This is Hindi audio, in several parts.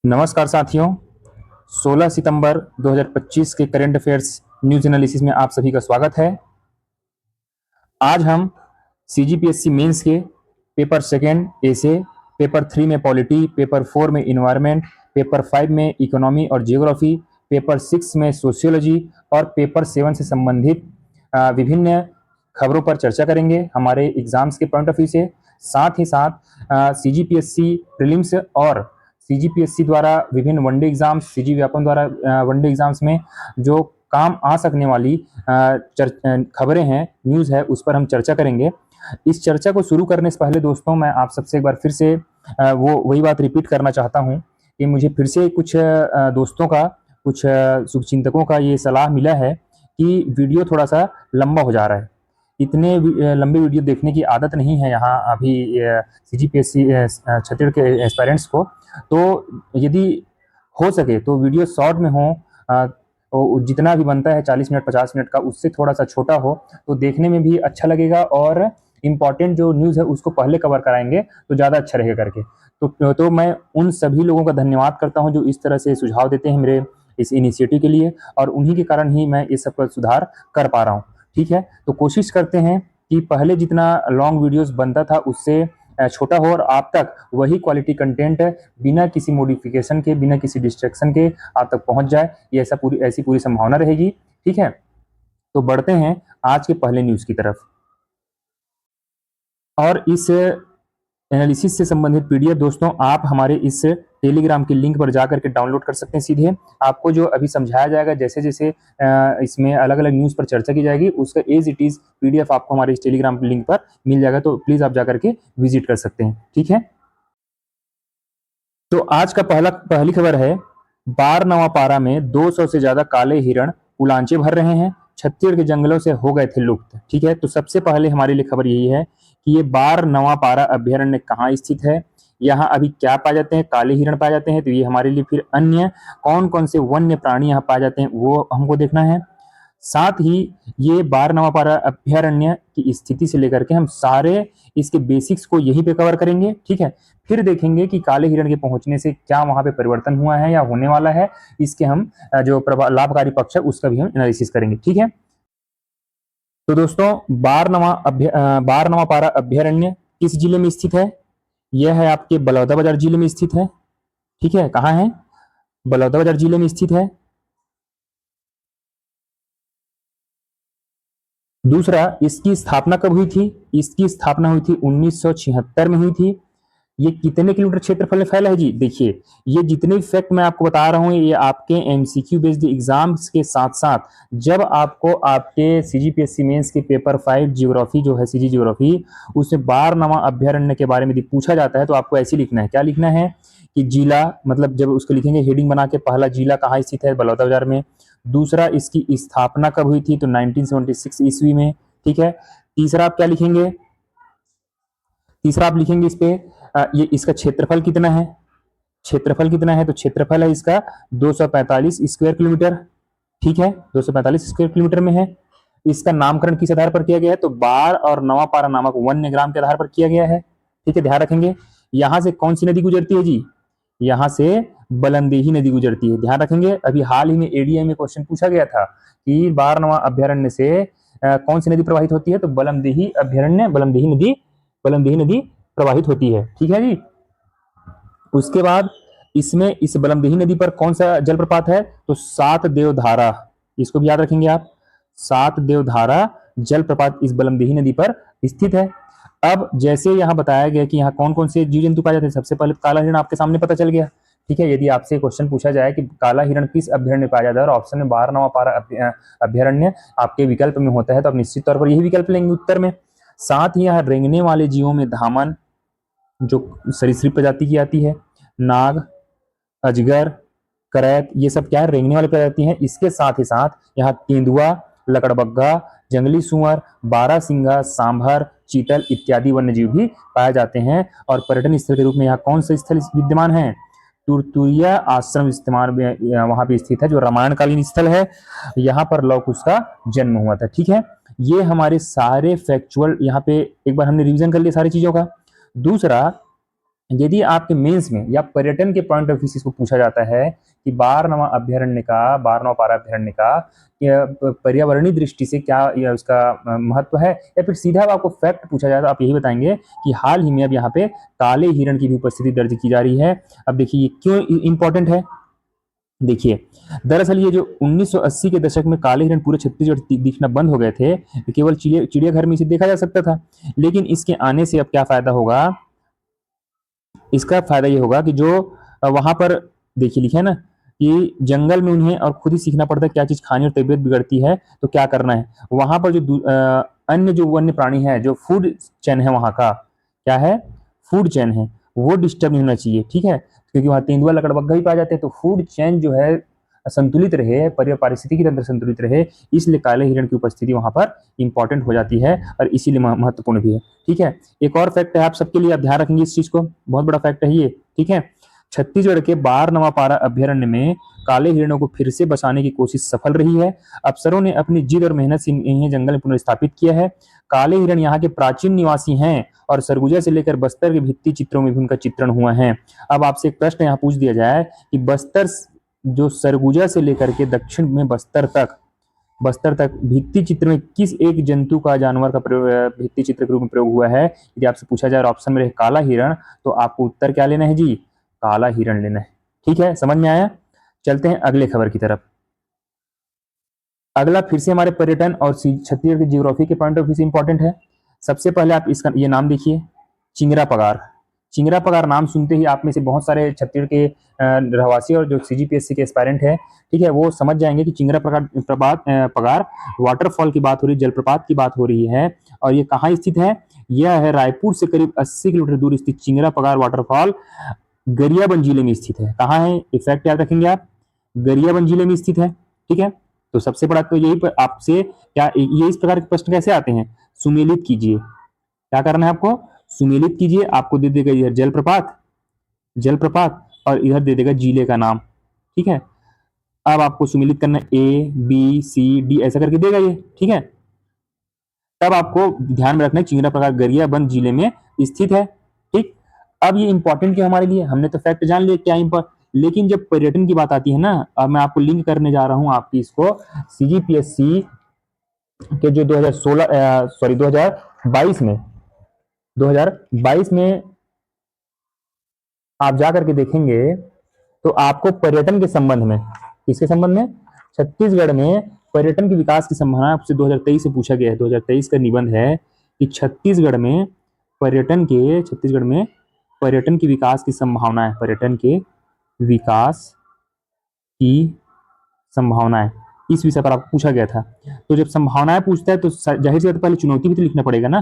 नमस्कार साथियों। 16 सितंबर 2025 के करंट अफेयर्स न्यूज एनालिसिस में आप सभी का स्वागत है। आज हम सीजीपीएससी मेंस के पेपर सेकेंड एसे, पेपर 3 में पॉलिटी, पेपर 4 में इन्वायरमेंट, पेपर 5 में इकोनॉमी और जियोग्राफी, पेपर 6 में सोशियोलॉजी और पेपर 7 से संबंधित विभिन्न खबरों पर चर्चा करेंगे हमारे एग्जाम्स के पॉइंट ऑफ व्यू से। साथ ही साथ सीजीपीएससी प्रीलिम्स और सीजीपीएससी द्वारा विभिन्न वनडे एग्जाम्स, सीजी व्यापम द्वारा वनडे एग्जाम्स में जो काम आ सकने वाली खबरें हैं, न्यूज़ है, उस पर हम चर्चा करेंगे। इस चर्चा को शुरू करने से पहले दोस्तों, मैं आप सबसे एक बार फिर से वो वही बात रिपीट करना चाहता हूँ कि मुझे फिर से कुछ दोस्तों का, कुछ शुभचिंतकों का ये सलाह मिला है कि वीडियो थोड़ा सा लंबा हो जा रहा है। इतने लंबे वीडियो देखने की आदत नहीं है यहाँ अभी सीजीपीएससी छत्तीसगढ़ के एस्पायरेंट्स को। तो यदि हो सके तो वीडियो शॉर्ट में हो, जितना भी बनता है 40 मिनट 50 मिनट का, उससे थोड़ा सा छोटा हो तो देखने में भी अच्छा लगेगा और इम्पॉर्टेंट जो न्यूज़ है उसको पहले कवर कराएंगे तो ज़्यादा अच्छा रहेगा करके। तो मैं उन सभी लोगों का धन्यवाद करता हूं जो इस तरह से सुझाव देते हैं मेरे इस इनिशिएटिव के लिए, और उन्हीं के कारण ही मैं इस सब पर सुधार कर पा रहा हूँ। ठीक है, तो कोशिश करते हैं कि पहले जितना लॉन्ग वीडियोस बनता था उससे छोटा हो और आप तक वही क्वालिटी कंटेंट बिना किसी मॉडिफिकेशन के, बिना किसी डिस्ट्रैक्शन के आप तक पहुंच जाए। ये ऐसी पूरी संभावना रहेगी। ठीक है, तो बढ़ते हैं आज के पहले न्यूज की तरफ। और इस एनालिसिस से संबंधित पीडीएफ दोस्तों आप हमारे इस टेलीग्राम के लिंक पर जाकर के डाउनलोड कर सकते हैं। सीधे आपको जो अभी समझाया जाएगा, जैसे जैसे इसमें अलग अलग न्यूज़ पर चर्चा की जाएगी, उसका एज इट इज पीडीएफ आपको हमारे इस टेलीग्राम लिंक पर मिल जाएगा। तो प्लीज आप जाकर के विजिट कर सकते हैं। ठीक है, तो आज का पहली खबर है, बार नवापारा में 200 से ज्यादा काले हिरण उलांचे भर रहे हैं, छत्तीसगढ़ के जंगलों से हो गए थे लुप्त। ठीक है, तो सबसे पहले हमारे लिए खबर यही है कि ये बार नवापारा अभ्यारण्य कहाँ स्थित है, यहाँ अभी क्या पाए जाते हैं, काले हिरण पाए जाते हैं, तो ये हमारे लिए फिर अन्य कौन कौन से वन्य प्राणी यहाँ पाए जाते हैं वो हमको देखना है। साथ ही ये बार नवापारा अभ्यारण्य की स्थिति से लेकर के हम सारे इसके बेसिक्स को यहीं पे कवर करेंगे। ठीक है, फिर देखेंगे कि काले हिरण के पहुंचने से क्या वहां पे परिवर्तन हुआ है या होने वाला है, इसके हम जो लाभकारी पक्ष है उसका भी हम एनालिसिस करेंगे। ठीक है, तो दोस्तों बार नवापारा अभ्यारण्य किस जिले में स्थित है? यह है आपके बलौदाबाजार जिले में स्थित है। ठीक है, कहाँ है? बलौदाबाजार जिले में स्थित है। दूसरा, इसकी स्थापना कब हुई थी? इसकी स्थापना हुई थी 1976 में हुई थी। ये कितने किलोमीटर क्षेत्रफल में फैला है जी? देखिए, ये जितने भी फैक्ट मैं आपको बता रहा हूँ ये आपके एमसीक्यू बेस्ड एग्जाम्स के साथ साथ जब आपको आपके सीजीपीएससी मेंस के पेपर 5 जियोग्राफी जो है, सीजी जियोग्राफी, उसमें बार नवा अभ्यारण्य के बारे में यदि पूछा जाता है तो आपको ऐसे लिखना है। क्या लिखना है कि जिला, मतलब जब उसको लिखेंगे हेडिंग बना के, पहला जिला कहाँ स्थित है? बलौदाबाजार में। दूसरा, इसकी स्थापना कब हुई थी? तो 1976 ईस्वी में। ठीक है, तीसरा आप क्या लिखेंगे? तीसरा आप लिखेंगे इस पे ये इसका क्षेत्रफल कितना है? क्षेत्रफल कितना है? तो क्षेत्रफल है इसका 245 स्क्वायर किलोमीटर। ठीक है, 245 स्क्वायर किलोमीटर में है। इसका नामकरण किस आधार पर किया गया है? तो बार और नवापारा नामक वन्य ग्राम के आधार पर किया गया है। ठीक है, ध्यान रखेंगे। यहां से कौन सी नदी गुजरती है जी? यहां से बलमदेही नदी गुजरती है। ध्यान रखेंगे, अभी हाल ही में एडीआई में क्वेश्चन पूछा गया था कि बार नवा अभ्यारण्य से कौन सी नदी प्रवाहित होती है? तो बलमदेही अभ्यारण्य, बलमदेही नदी प्रवाहित होती है। ठीक है जी। उसके बाद इसमें इस बलमदेही नदी पर कौन सा जलप्रपात है? तो सात देवधारा, इसको भी याद रखेंगे आप। सात देवधारा जलप्रपात इस बलमदेही नदी पर स्थित है। अब जैसे यहाँ बताया गया कि यहाँ कौन कौन से जीव जंतु पाए जाते हैं, सबसे पहले काला हिरण आपके सामने पता चल गया। ठीक है, यदि आपसे क्वेश्चन पूछा जाए कि काला हिरण किस अभ्यारण्य में पाया जाता है और ऑप्शन में बार नवापारा अभ्यारण्य आपके विकल्प में होता है, तो आप निश्चित तौर पर यही विकल्प लेंगे उत्तर में। साथ ही यहाँ रेंगने वाले जीवों में धामन जो सरीसृप प्रजाति की आती है, नाग, अजगर, करैत, ये सब क्या है? रेंगने वाली प्रजाति हैं। इसके साथ ही साथ यहाँ तेंदुआ, लकड़बग्गा, जंगली सुअर, बारहसिंगा, सांभर, चीतल इत्यादि वन्यजीव भी पाए जाते हैं। और पर्यटन स्थल के रूप में यहाँ कौन सा स्थल विद्यमान है? तुरतुरिया आश्रम इस्तेमाल वहां पे स्थित है, जो रामायणकालीन स्थल है। यहाँ पर लौ कुश का जन्म हुआ था। ठीक है, ये हमारे सारे फैक्चुअल यहाँ पे एक बार हमने रिवीजन कर लिया सारी चीजों का। दूसरा, यदि आपके मेंस में या पर्यटन के पॉइंट ऑफ व्यू से इसको पूछा जाता है कि बारहनवा अभ्यारण्य का, बारहनवा पारा अभ्यारण्य का पर्यावरणीय दृष्टि से क्या या उसका महत्व है, या फिर सीधा आपको फैक्ट पूछा जाए तो आप यही बताएंगे कि हाल ही में अब यहाँ पे काले हिरण की भी उपस्थिति दर्ज की जा रही है। अब देखिए ये क्यों इंपॉर्टेंट है। देखिए दरअसल ये जो 1980 के दशक में काले हिरण पूरे छत्तीसगढ़ दिखना बंद हो गए थे, केवल चिड़ियाघर में इसे देखा जा सकता था। लेकिन इसके आने से अब क्या फायदा होगा, इसका फायदा ये होगा कि जो वहां पर देखिए लिखे है ना कि जंगल में उन्हें और खुद ही सीखना पड़ता है क्या चीज खानी और तबीयत बिगड़ती है तो क्या करना है। वहां पर जो अन्य जो वन्य प्राणी है, जो फूड चेन है वहां का, क्या है, फूड चेन है, वो डिस्टर्ब नहीं होना चाहिए, ठीक है, क्योंकि वहां तेंदुआ लकड़बग्घा भी पाए जाते हैं। तो फूड चेन जो है संतुलित रहे, पारिस्थितिकी तंत्र संतुलित रहे, इसलिए काले हिरण की उपस्थिति वहां पर इंपॉर्टेंट हो जाती है और इसीलिए महत्वपूर्ण भी है। ठीक है, एक और फैक्ट है आप सबके लिए, आप ध्यान रखेंगे इस चीज को, बहुत बड़ा फैक्ट है ये। ठीक है, छत्तीसगढ़ के बारहनवा पारा अभ्यारण्य में काले हिरणों को फिर से बचाने की कोशिश सफल रही है। अफसरों ने अपनी जिद और मेहनत से इन्हें जंगल में पुनर्स्थापित किया है। काले हिरण यहाँ के प्राचीन निवासी हैं और सरगुजा से लेकर बस्तर के भित्ति चित्रों में भी उनका चित्रण हुआ है। अब आपसे एक प्रश्न यहाँ पूछ दिया जाए कि बस्तर जो सरगुजा से लेकर के दक्षिण में बस्तर तक भित्ति चित्र में किस एक जंतु का, जानवर का भित्ति चित्र के रूप में प्रयोग हुआ है। यदि आपसे पूछा जाए और ऑप्शन में रहे काला हिरण, तो आपको उत्तर क्या लेना है जी, काला हिरण लेना है। ठीक है, समझ में आया। चलते हैं अगले खबर की तरफ। अगला फिर से हमारे पर्यटन और छत्तीसगढ़ की जियोग्राफी के पॉइंट ऑफ व्यू से इंपॉर्टेंट है। सबसे पहले आप इसका ये नाम देखिए, चिंगरा पगार। चिंगरा पगार नाम सुनते ही आप में से बहुत सारे छत्तीसगढ़ के रहवासी और जो सीजीपीएससी के एस्पायरेंट है, ठीक है, वो समझ जाएंगे कि चिंगरा पगार वाटरफॉल की बात हो रही है, जलप्रपात की बात हो रही है। और ये कहाँ स्थित है, यह है रायपुर से करीब 80 किलोमीटर दूर स्थित चिंगरा पगार वाटरफॉल गरियाबंद जिले में स्थित है। कहाँ है, इफेक्ट याद रखेंगे आप, गरियाबंद जिले में स्थित है। ठीक है, तो सबसे बड़ा तो यही पर आपसे क्या ये इस प्रकार के प्रश्न कैसे आते हैं, सुमेलित कीजिए। क्या करना है आपको, सुमेलित कीजिए। आपको दे देगा इधर जलप्रपात और इधर दे देगा जिले का नाम। ठीक है, अब आपको सुमेलित करना है, ए बी सी डी ऐसा करके देगा ये। ठीक है, तब आपको ध्यान में रखना है चिंगरा पगार गरियाबंद जिले में स्थित है। ठीक, अब ये इंपॉर्टेंट क्या हमारे लिए, हमने तो फैक्ट जान लिया क्या इंपॉर्टेंट, लेकिन जब पर्यटन की बात आती है ना, अब मैं आपको लिंक करने जा रहा हूं आपकी इसको सीजीपीएससी के जो 2022 में आप जा करके देखेंगे तो आपको पर्यटन के संबंध में, किसके संबंध में, छत्तीसगढ़ में पर्यटन के विकास की संभावना आपसे 2023 से पूछा गया है। 2023 का निबंध है कि छत्तीसगढ़ में पर्यटन की विकास की संभावना है, पर्यटन के विकास की संभावनाएं, इस विषय पर आपको पूछा गया था। तो जब संभावनाएं पूछता है तो जाहिर सी बात पहले चुनौती भी तो लिखना पड़ेगा ना।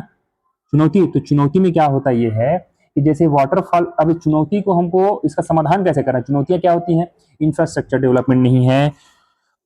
चुनौती में क्या होता ये है कि जैसे वाटरफॉल, अब चुनौती को हमको इसका समाधान कैसे करना है, चुनौतियां क्या होती हैं, इंफ्रास्ट्रक्चर डेवलपमेंट नहीं है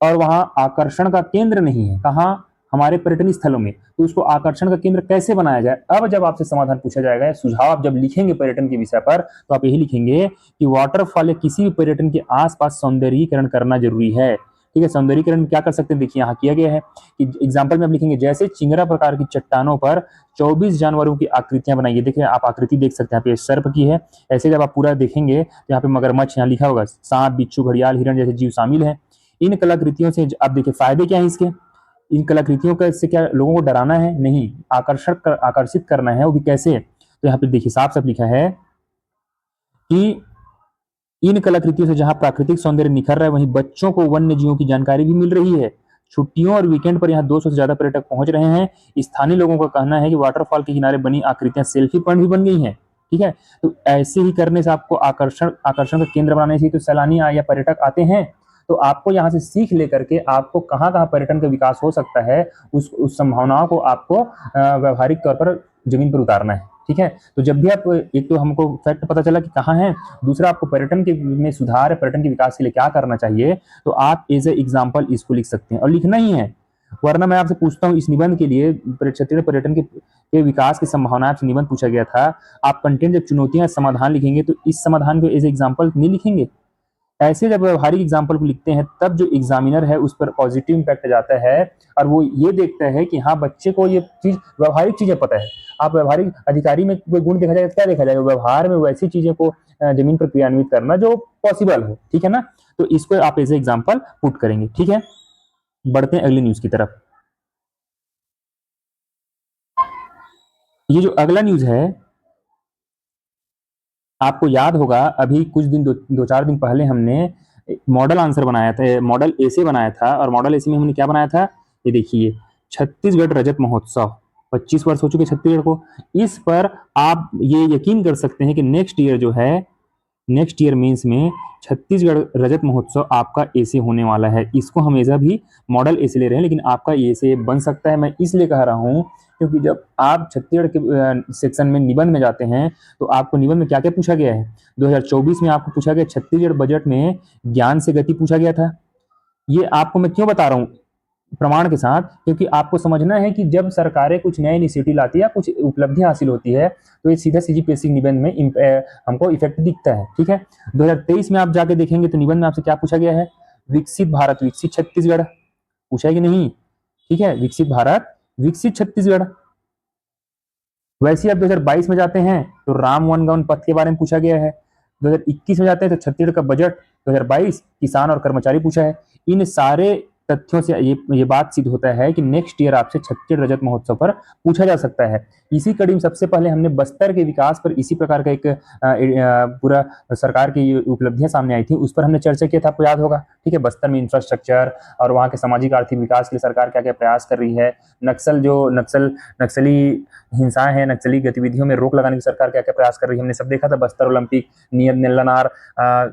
और वहां आकर्षण का केंद्र नहीं है, कहाँ, हमारे पर्यटन स्थलों में, तो उसको आकर्षण का केंद्र कैसे बनाया जाए। अब जब आपसे समाधान पूछा जाएगा, सुझाव आप जब लिखेंगे पर्यटन के विषय पर, तो आप यही लिखेंगे कि वाटरफॉल या किसी भी पर्यटन के आसपास सौंदर्यीकरण करना जरूरी है। ठीक है, सौंदर्यीकरण क्या कर सकते हैं, देखिए यहाँ किया गया है कि एग्जाम्पल में आप लिखेंगे जैसे चिंगरा प्रकार की चट्टानों पर 24 जानवरों की आकृतियां बनाई है। देखिए आप आकृति देख सकते हैं, यहाँ पे सर्प की है। ऐसे जब आप पूरा देखेंगे तो यहाँ पे मगरमच्छ, यहाँ लिखा होगा सांप, बिच्छू, घड़ियाल, हिरण जैसे जीव शामिल है। इन कलाकृतियों से आप देखिए फायदे क्या है इसके, इन कलाकृतियों का इससे क्या लोगों को डराना है, नहीं, आकर्षित करना है, वो भी कैसे। तो यहाँ पे देखिए साफ साफ लिखा है कि इन कलाकृतियों से जहां प्राकृतिक सौंदर्य निखर रहा है, वहीं बच्चों को वन्य जीवों की जानकारी भी मिल रही है। छुट्टियों और वीकेंड पर यहाँ 200 से ज्यादा पर्यटक पहुंच रहे हैं। स्थानीय लोगों का कहना है कि वाटरफॉल के किनारे बनी आकृतियां सेल्फी पॉइंट भी बन गई हैं। ठीक है, तो ऐसे ही करने से आपको आकर्षण का केंद्र बनाने से तो सैलानी या पर्यटक आते हैं। तो आपको यहाँ से सीख लेकर के आपको कहाँ कहाँ पर्यटन का विकास हो सकता है, उस संभावनाओं को आपको व्यवहारिक तौर पर जमीन पर उतारना है। ठीक है, तो जब भी आप, एक तो हमको फैक्ट पता चला कि कहाँ है, दूसरा आपको पर्यटन के में सुधार, पर्यटन के विकास के लिए क्या करना चाहिए, तो आप एज ए एग्जाम्पल इसको लिख सकते हैं और लिखना ही है। वरना मैं आपसे पूछता हूँ इस निबंध के लिए, छत्तीसगढ़ पर्यटन के विकास की संभावना आपसे निबंध पूछा गया था, आप कंटेंट जब चुनौतियां समाधान लिखेंगे तो इस समाधान को एज एग्जाम्पल नहीं लिखेंगे, ऐसे जब व्यवहारिक एग्जाम्पल को लिखते हैं तब जो एग्जामिनर है उस पर पॉजिटिव इम्पैक्ट जाता है और वो ये देखता है कि हाँ बच्चे को ये चीज व्यवहारिक चीजें पता है। आप व्यवहारिक अधिकारी में कोई गुण देखा जाएगा, क्या देखा जाएगा, व्यवहार में वैसी चीजें को जमीन पर क्रियान्वित करना जो पॉसिबल हो, ठीक है ना। तो इसको आप एज एग्जाम्पल पुट करेंगे, ठीक है। बढ़ते हैं अगली न्यूज की तरफ। ये जो अगला न्यूज है, आपको याद होगा अभी कुछ दिन दो चार दिन पहले हमने मॉडल आंसर बनाया था, मॉडल एसे बनाया था, और मॉडल एसे में हमने क्या बनाया था, ये देखिए, छत्तीसगढ़ रजत महोत्सव, 25 वर्ष हो चुके छत्तीसगढ़ को। इस पर आप ये यकीन कर सकते हैं कि नेक्स्ट ईयर जो है, नेक्स्ट ईयर मेंस में छत्तीसगढ़ रजत महोत्सव आपका ऐसे होने वाला है। इसको हम ऐसा भी मॉडल ऐसे ले रहे हैं, लेकिन आपका ऐसे बन सकता है। मैं इसलिए कह रहा हूँ क्योंकि जब आप छत्तीसगढ़ के सेक्शन में निबंध में जाते हैं तो आपको निबंध में क्या क्या पूछा गया है। 2024 में आपको पूछा गया छत्तीसगढ़ बजट में ज्ञान से गति पूछा गया था। ये आपको मैं क्यों बता रहा हूँ प्रमाण के साथ, क्योंकि आपको समझना है कि जब सरकारें कुछ नया इनिशिएटिव लाती है, कुछ उपलब्धियां हासिल होती है, तो ये सीधा सीजीपीएससी निबंध में हमको इफेक्ट दिखता है, ठीक है। 2023 में आप जाके देखेंगे तो निबंध में आपसे क्या पूछा गया है, विकसित भारत विकसित छत्तीसगढ़ पूछा है कि नहीं, ठीक है, विकसित भारत विकसित छत्तीसगढ़। वैसे आप 2022 में जाते हैं तो राम वनगमन पथ के बारे में पूछा गया है। 2021 में जाते हैं तो छत्तीसगढ़ का बजट 2022 किसान और कर्मचारी पूछा है। इन सारे तथ्यों से ये बात सिद्ध होता है कि नेक्स्ट ईयर आपसे छत्तीसगढ़ रजत महोत्सव पर पूछा जा सकता है। इसी कड़ी में सबसे पहले हमने बस्तर के विकास पर इसी प्रकार का एक पूरा सरकार की उपलब्धियां सामने आई थी, उस पर हमने चर्चा किया था, आपको याद होगा, ठीक है। बस्तर में इंफ्रास्ट्रक्चर और वहाँ के सामाजिक आर्थिक विकास के लिए सरकार क्या क्या प्रयास कर रही है, नक्सली हिंसाएं हैं, नक्सली गतिविधियों में रोक लगाने की सरकार क्या क्या प्रयास कर रही है, हमने सब देखा था। बस्तर ओलंपिक, नियर नेल्लानार,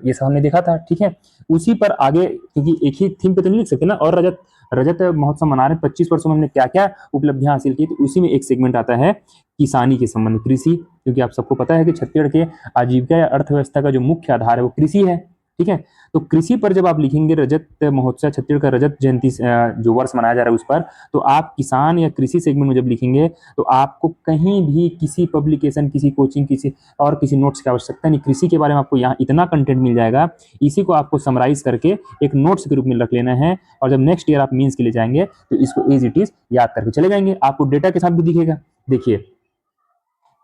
ये सब हमने देखा था, ठीक है। उसी पर आगे, क्योंकि एक ही थीम पे तो नहीं लिख सकते ना, और रजत महोत्सव मना रहे 25 वर्षों में हमने क्या क्या उपलब्धियां हासिल की, तो उसी में एक सेगमेंट आता है किसानी के संबंध, कृषि, क्योंकि आप सबको पता है कि छत्तीसगढ़ के आजीविका या अर्थव्यवस्था का जो मुख्य आधार है वो कृषि है, ठीक है। तो कृषि पर जब आप लिखेंगे रजत महोत्सव, छत्तीसगढ़ का रजत जयंती जो वर्ष मनाया जा रहा है उस पर, तो आप किसान या कृषि सेगमेंट में जब लिखेंगे तो आपको कहीं भी किसी पब्लिकेशन, किसी कोचिंग, किसी नोट्स की आवश्यकता नहीं। कृषि के बारे में आपको यहाँ इतना कंटेंट मिल जाएगा, इसी को आपको समराइज करके एक नोट्स के रूप में रख लेना है, और जब नेक्स्ट ईयर आप मीन्स के लिए जाएंगे तो इसको एज इट इज याद करके चले जाएंगे। आपको डेटा के साथ भी दिखेगा। देखिए,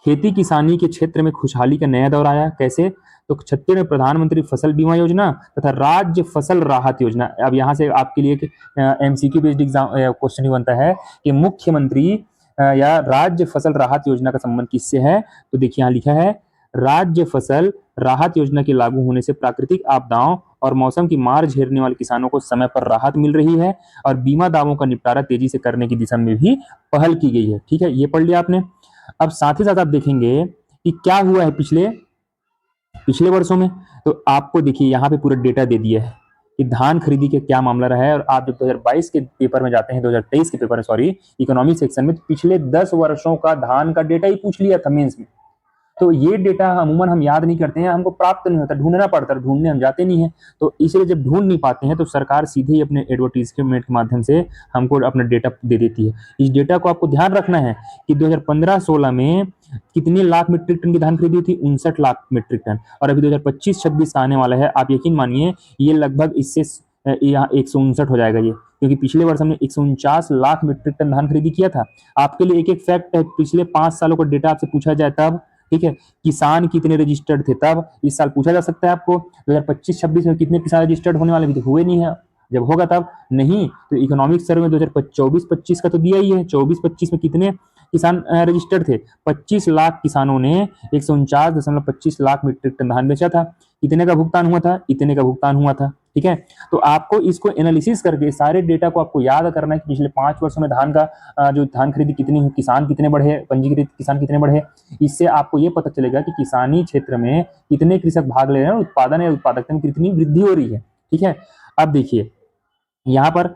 खेती किसानी के क्षेत्र में खुशहाली का नया दौर आया, कैसे, तो छत्तीसगढ़ में प्रधानमंत्री फसल बीमा योजना तथा राज्य फसल राहत योजना। अब यहाँ से आपके लिए एमसीक्यू बेस्ड एग्जाम क्वेश्चन ही बनता है कि मुख्यमंत्री या राज्य फसल राहत योजना का संबंध किससे है। तो देखिए यहाँ लिखा है, राज्य फसल राहत योजना के लागू होने से प्राकृतिक आपदाओं और मौसम की मार झेलने वाले किसानों को समय पर राहत मिल रही है, और बीमा दावों का निपटारा तेजी से करने की दिशा में भी पहल की गई है, ठीक है। ये पढ़ लिया आपने। अब साथ ही साथ आप देखेंगे कि क्या हुआ है पिछले पिछले वर्षों में, तो आपको देखिए यहाँ पे पूरा डेटा दे दिया है कि धान खरीदी के क्या मामला रहा है। और आप जब 2022 के पेपर में जाते हैं, 2023 के पेपर में, सॉरी, इकोनॉमी सेक्शन में, तो पिछले 10 वर्षों का धान का डेटा ही पूछ लिया था मेंस में। तो ये डेटा अमूमन हम याद नहीं करते हैं, हमको प्राप्त नहीं होता, ढूंढना पड़ता है, ढूंढने हम जाते नहीं हैं। तो इसलिए जब ढूंढ नहीं पाते हैं तो सरकार सीधे ही अपने एडवर्टीजमेंट के माध्यम से हमको अपना डेटा दे देती है। इस डेटा को आपको ध्यान रखना है कि 2015-16 में कितने लाख मीट्रिक टन की धान खरीदी थी, 59 लाख मीट्रिक टन, और अभी 2025-26 का आने वाला है, आप यकीन मानिए ये लगभग इससे यहाँ 159 हो जाएगा ये, क्योंकि पिछले वर्ष हमने 149 लाख मीट्रिक टन धान खरीदी किया था। आपके लिए एक एक फैक्ट है, पिछले 5 सालों का डेटा आपसे पूछा जाए तब, ठीक है, किसान कितने रजिस्टर्ड थे तब, इस साल पूछा जा सकता है आपको 2025-26 में कितने किसान रजिस्टर्ड होने वाले, भी तो हुए नहीं है, जब होगा तब नहीं। तो इकोनॉमिक सर्वे में 2024-25 का तो दिया ही है, 24-25 में कितने किसान रजिस्टर्ड थे, 25 लाख किसानों ने 149.25 लाख मीट्रिक टन धान बेचा था। कितने का भुगतान हुआ था, इतने का भुगतान हुआ था, ठीक है। तो आपको इसको एनालिसिस करके सारे डेटा को आपको याद करना है कि पिछले 5 वर्षों में धान का जो धान खरीदी कितनी हुई, किसान कितने बढ़े, पंजीकृत किसान कितने बढ़े। इससे आपको ये पता चलेगा कि किसानी क्षेत्र में कितने कृषक भाग ले रहे हैं, उत्पादन या उत्पादकता में कितनी वृद्धि हो रही है, ठीक है। अब देखिए यहाँ पर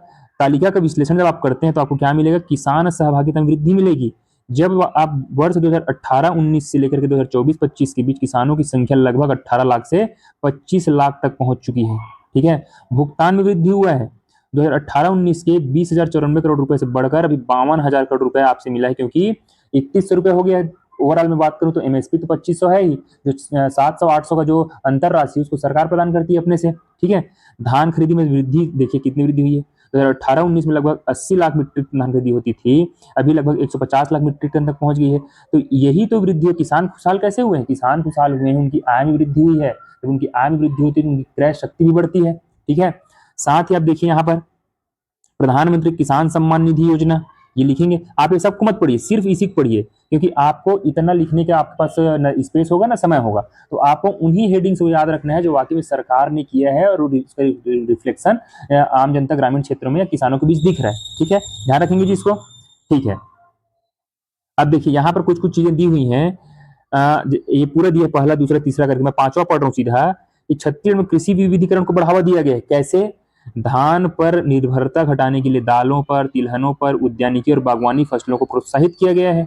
तालिका का विश्लेषण जब आप करते हैं तो आपको क्या मिलेगा, किसान सहभागिता में वृद्धि मिलेगी। जब आप वर्ष 2018-19 से लेकर के 2024-25 के बीच किसानों की संख्या लगभग 18 लाख से 25 लाख तक पहुंच चुकी है, ठीक है। भुगतान में वृद्धि हुआ है, 2018-19 के 20,094 करोड़ रुपए से बढ़कर अभी 52,000 करोड़ रुपए आपसे मिला है, क्योंकि 3100 रुपए हो गया है ओवरऑल में बात करूं तो एमएसपी तो 2500 है ही, जो 700-800 का जो अंतर राशि उसको सरकार प्रदान करती है अपने से। ठीक है, धान खरीदी में वृद्धि देखिए कितनी वृद्धि हुई है। 2018-19 में लगभग 80 लाख मीट्रिक टन धान खरीदी होती थी, अभी लगभग 150 लाख मीट्रिक टन तक पहुंच गई है। तो यही तो वृद्धि है। किसान खुशहाल कैसे हुए हैं? किसान खुशहाल हुए हैं, उनकी आय में वृद्धि हुई है। जब उनकी आय में वृद्धि होती है तो उनकी क्रय शक्ति भी बढ़ती है। ठीक है, साथ ही आप देखिए यहाँ पर प्रधानमंत्री किसान सम्मान निधि योजना, ये लिखेंगे आप। ये सबको मत पढ़िए, सिर्फ इसी को पढ़िए, क्योंकि आपको इतना लिखने का आपके पास न स्पेस होगा ना समय होगा, तो आपको उन्हीं हेडिंग्स को याद रखना है जो वाकई में सरकार ने किया है और उसका रिफ्लेक्शन आम जनता ग्रामीण क्षेत्रों में या किसानों के बीच दिख रहा है। ठीक है, ध्यान रखेंगे जी इसको। ठीक है, अब देखिए यहाँ पर कुछ कुछ चीजें दी हुई हैं। ये पूरा दिया पहला दूसरा तीसरा करके, मैं पांचवा पढ़ रहा हूँ सीधा। कि छत्तीसगढ़ में कृषि विविधीकरण को बढ़ावा दिया गया है। कैसे? धान पर निर्भरता घटाने के लिए दालों पर, तिलहनों पर, उद्यानिकी और बागवानी फसलों को प्रोत्साहित किया गया है।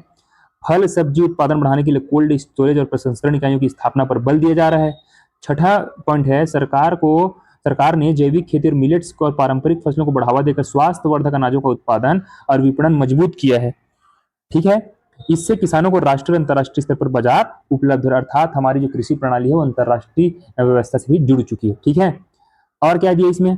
फल सब्जी उत्पादन बढ़ाने के लिए कोल्ड स्टोरेज और प्रसंस्करण इकाइयों की स्थापना पर बल दिया जा रहा है। छठा पॉइंट है, सरकार ने जैविक खेती और मिलेट्स को और पारंपरिक फसलों को बढ़ावा देकर स्वास्थ्यवर्धक अनाजों का उत्पादन और विपणन मजबूत किया है। ठीक है, इससे किसानों को राष्ट्रीय और अंतर्राष्ट्रीय स्तर पर बाजार उपलब्ध है, अर्थात हमारी जो कृषि प्रणाली है वो अंतर्राष्ट्रीय व्यवस्था से भी जुड़ चुकी है। ठीक है, और क्या दिया इसमें?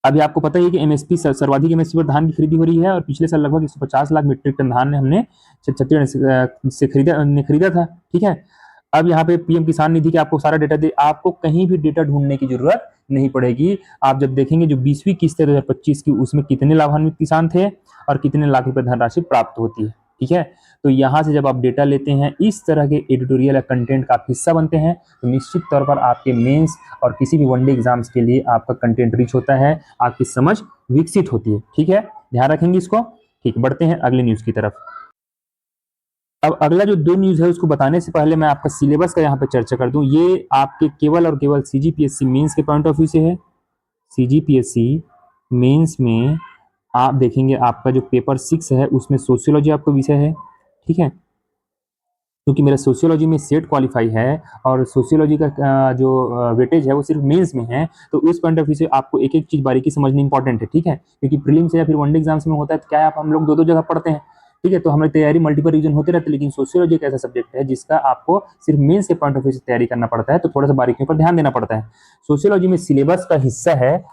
अभी आपको पता ही है कि एमएसपी सर्वाधिक एमएसपी पर धान की खरीदी हो रही है और पिछले साल लगभग 150 लाख मीट्रिक टन धान हमने छत्तीसगढ़ से खरीदा था। ठीक है, अब यहाँ पे पीएम किसान निधि के आपको सारा डेटा दे, आपको कहीं भी डेटा ढूंढने की जरूरत नहीं पड़ेगी। आप जब देखेंगे जो 20वीं किस्त है 2025 की, उसमें कितने लाभान्वित किसान थे और कितने लाख रुपए धनराशि प्राप्त होती है। ठीक है, तो यहाँ से जब आप डेटा लेते हैं, इस तरह के एडिटोरियल या कंटेंट का आप हिस्सा बनते हैं, तो निश्चित तौर पर आपके मेंस और किसी भी वनडे एग्जाम्स के लिए आपका कंटेंट रिच होता है, आपकी समझ विकसित होती है। ठीक है, ध्यान रखेंगे इसको। ठीक, बढ़ते हैं अगले न्यूज की तरफ। अब अगला जो दो न्यूज है उसको बताने से पहले मैं आपका सिलेबस का यहाँ पे चर्चा कर दूं। ये आपके केवल और केवल सीजीपीएससी मेंस के पॉइंट ऑफ व्यू से है। सीजीपीएससी मेंस में आप देखेंगे आपका जो पेपर 6 है उसमें सोशियोलॉजी आपका विषय है। ठीक है, क्योंकि मेरा सोशियोलॉजी में सेट क्वालिफाई है और सोशियोलॉजी का जो वेटेज है वो सिर्फ मेंस में है, तो उस पॉइंट ऑफ व्यू से आपको एक एक चीज बारीकी समझनी इंपॉर्टेंट है। ठीक है, क्योंकि प्रीलिम्स या फिर वनडे एग्जाम्स में होता है तो क्या है, आप हम लोग दो दो जगह पढ़ते हैं। ठीक है, तो हमारी तैयारी मल्टीपल रीजन होते रहते हैं, लेकिन सोशियोलॉजी एक ऐसा सब्जेक्ट है जिसका आपको सिर्फ मेंस के पॉइंट ऑफ व्यू से तैयारी करना पड़ता है, तो थोड़ा सा बारीकियों पर ध्यान देना पड़ता है। सोशियोलॉजी में सिलेबस का हिस्सा है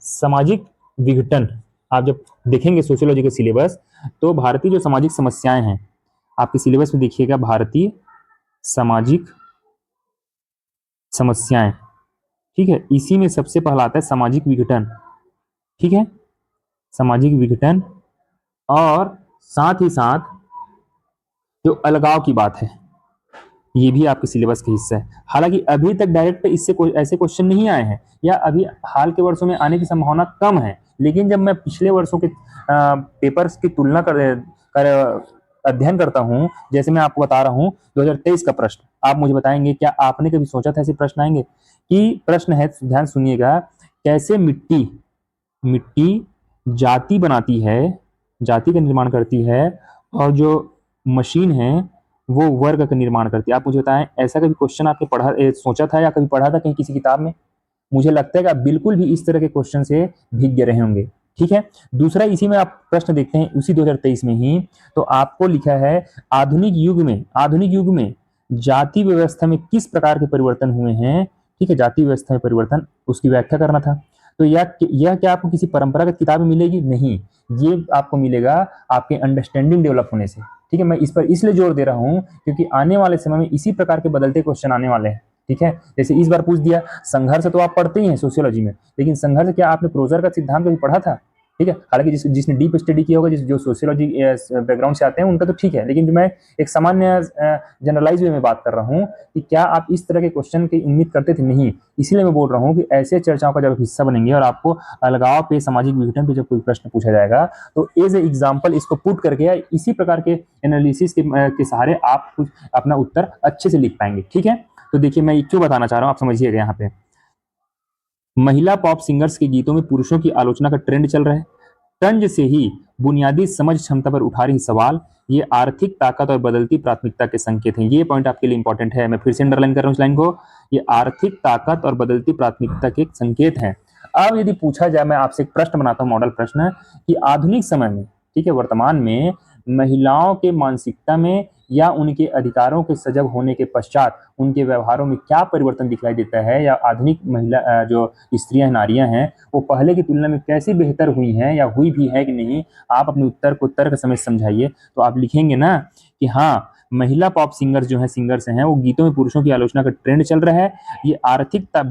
सामाजिक विघटन। आप जब देखेंगे सोशियोलॉजी का सिलेबस, तो भारतीय जो सामाजिक समस्याएं हैं आपके सिलेबस में देखिएगा, भारतीय सामाजिक समस्याएं। ठीक है, इसी में सबसे पहला आता है सामाजिक विघटन। ठीक है, सामाजिक विघटन, और साथ ही साथ जो अलगाव की बात है ये भी आपके सिलेबस का हिस्सा है। हालांकि अभी तक डायरेक्ट इससे कोई ऐसे क्वेश्चन नहीं आए हैं, या अभी हाल के वर्षों में आने की संभावना कम है, लेकिन जब मैं पिछले वर्षों के पेपर्स की तुलना कर अध्ययन करता हूं, जैसे मैं आपको बता रहा हूं 2023 का प्रश्न, आप मुझे बताएंगे क्या आपने कभी सोचा था ऐसे प्रश्न आएंगे? कि प्रश्न है, ध्यान सुनिएगा, कैसे मिट्टी जाति बनाती है, जाति का निर्माण करती है, और जो मशीन है वो वर्ग का निर्माण करती है। आप मुझे बताएं, ऐसा कभी क्वेश्चन आपने सोचा था या कभी पढ़ा था कहीं किसी किताब में? मुझे लगता है कि आप बिल्कुल भी इस तरह के क्वेश्चन से भीग रहे होंगे। ठीक है, दूसरा इसी में आप प्रश्न देखते हैं उसी 2023 में ही, तो आपको लिखा है आधुनिक युग में जाति व्यवस्था में किस प्रकार के परिवर्तन हुए हैं। ठीक है, जाति व्यवस्था में परिवर्तन, उसकी व्याख्या करना था। तो यह क्या आपको किसी परंपरागत किताब में मिलेगी? नहीं, ये आपको मिलेगा आपके अंडरस्टैंडिंग डेवलप होने से। ठीक है, मैं इस पर इसलिए जोर दे रहा हूं क्योंकि आने वाले समय में इसी प्रकार के बदलते क्वेश्चन आने वाले हैं। ठीक है, जैसे इस बार पूछ दिया संघर्ष, तो आप पढ़ते ही हैं सोशियोलॉजी में, लेकिन संघर्ष क्या आपने क्रोजर का सिद्धांत कभी पढ़ा था? ठीक है, हालांकि जिसने डीप स्टडी किया होगा, जो सोशियोलॉजी बैकग्राउंड से आते हैं उनका तो ठीक है, लेकिन जो मैं एक सामान्य जनरलाइज वे में बात कर रहा हूँ कि क्या आप इस तरह के क्वेश्चन की उम्मीद करते थे? नहीं, इसलिए मैं बोल रहा हूँ कि ऐसे चर्चाओं का जब हिस्सा बनेंगे और आपको अलगाव पे, सामाजिक विघटन पे जब कोई प्रश्न पूछा जाएगा, तो एज ए एग्जाम्पल इसको पुट करके या इसी प्रकार के एनालिसिस के सहारे आप कुछ अपना उत्तर अच्छे से लिख पाएंगे। ठीक है, तो देखिए मैं क्यों बताना चाह रहा हूँ, आप समझिएगा। यहाँ पे महिला पॉप सिंगर्स के गीतों में पुरुषों की आलोचना का ट्रेंड चल रहा है। तंज से ही बुनियादी समझ क्षमता पर उठा रही सवाल, ये आर्थिक ताकत और बदलती प्राथमिकता के संकेत हैं। ये पॉइंट आपके लिए इंपॉर्टेंट है, मैं फिर से अंडरलाइन कर रहा हूँ इस लाइन को। ये आर्थिक ताकत और बदलती प्राथमिकता के संकेत हैं। अब यदि पूछा जाए, मैं आपसे एक प्रश्न बनाता हूँ, मॉडल प्रश्न, कि आधुनिक समय में, ठीक है, वर्तमान में महिलाओं के मानसिकता में या उनके अधिकारों के सजग होने के पश्चात उनके व्यवहारों में क्या परिवर्तन दिखलाई देता है, या आधुनिक महिला जो स्त्रियां नारियां हैं वो पहले की तुलना में कैसी बेहतर हुई हैं या हुई भी है कि नहीं, आप अपने उत्तर को तर्क समेत समझाइए। तो आप लिखेंगे ना कि हाँ, महिला पॉप सिंगर्स जो हैं, सिंगर्स हैं, वो गीतों में पुरुषों की आलोचना का ट्रेंड चल रहा है। ये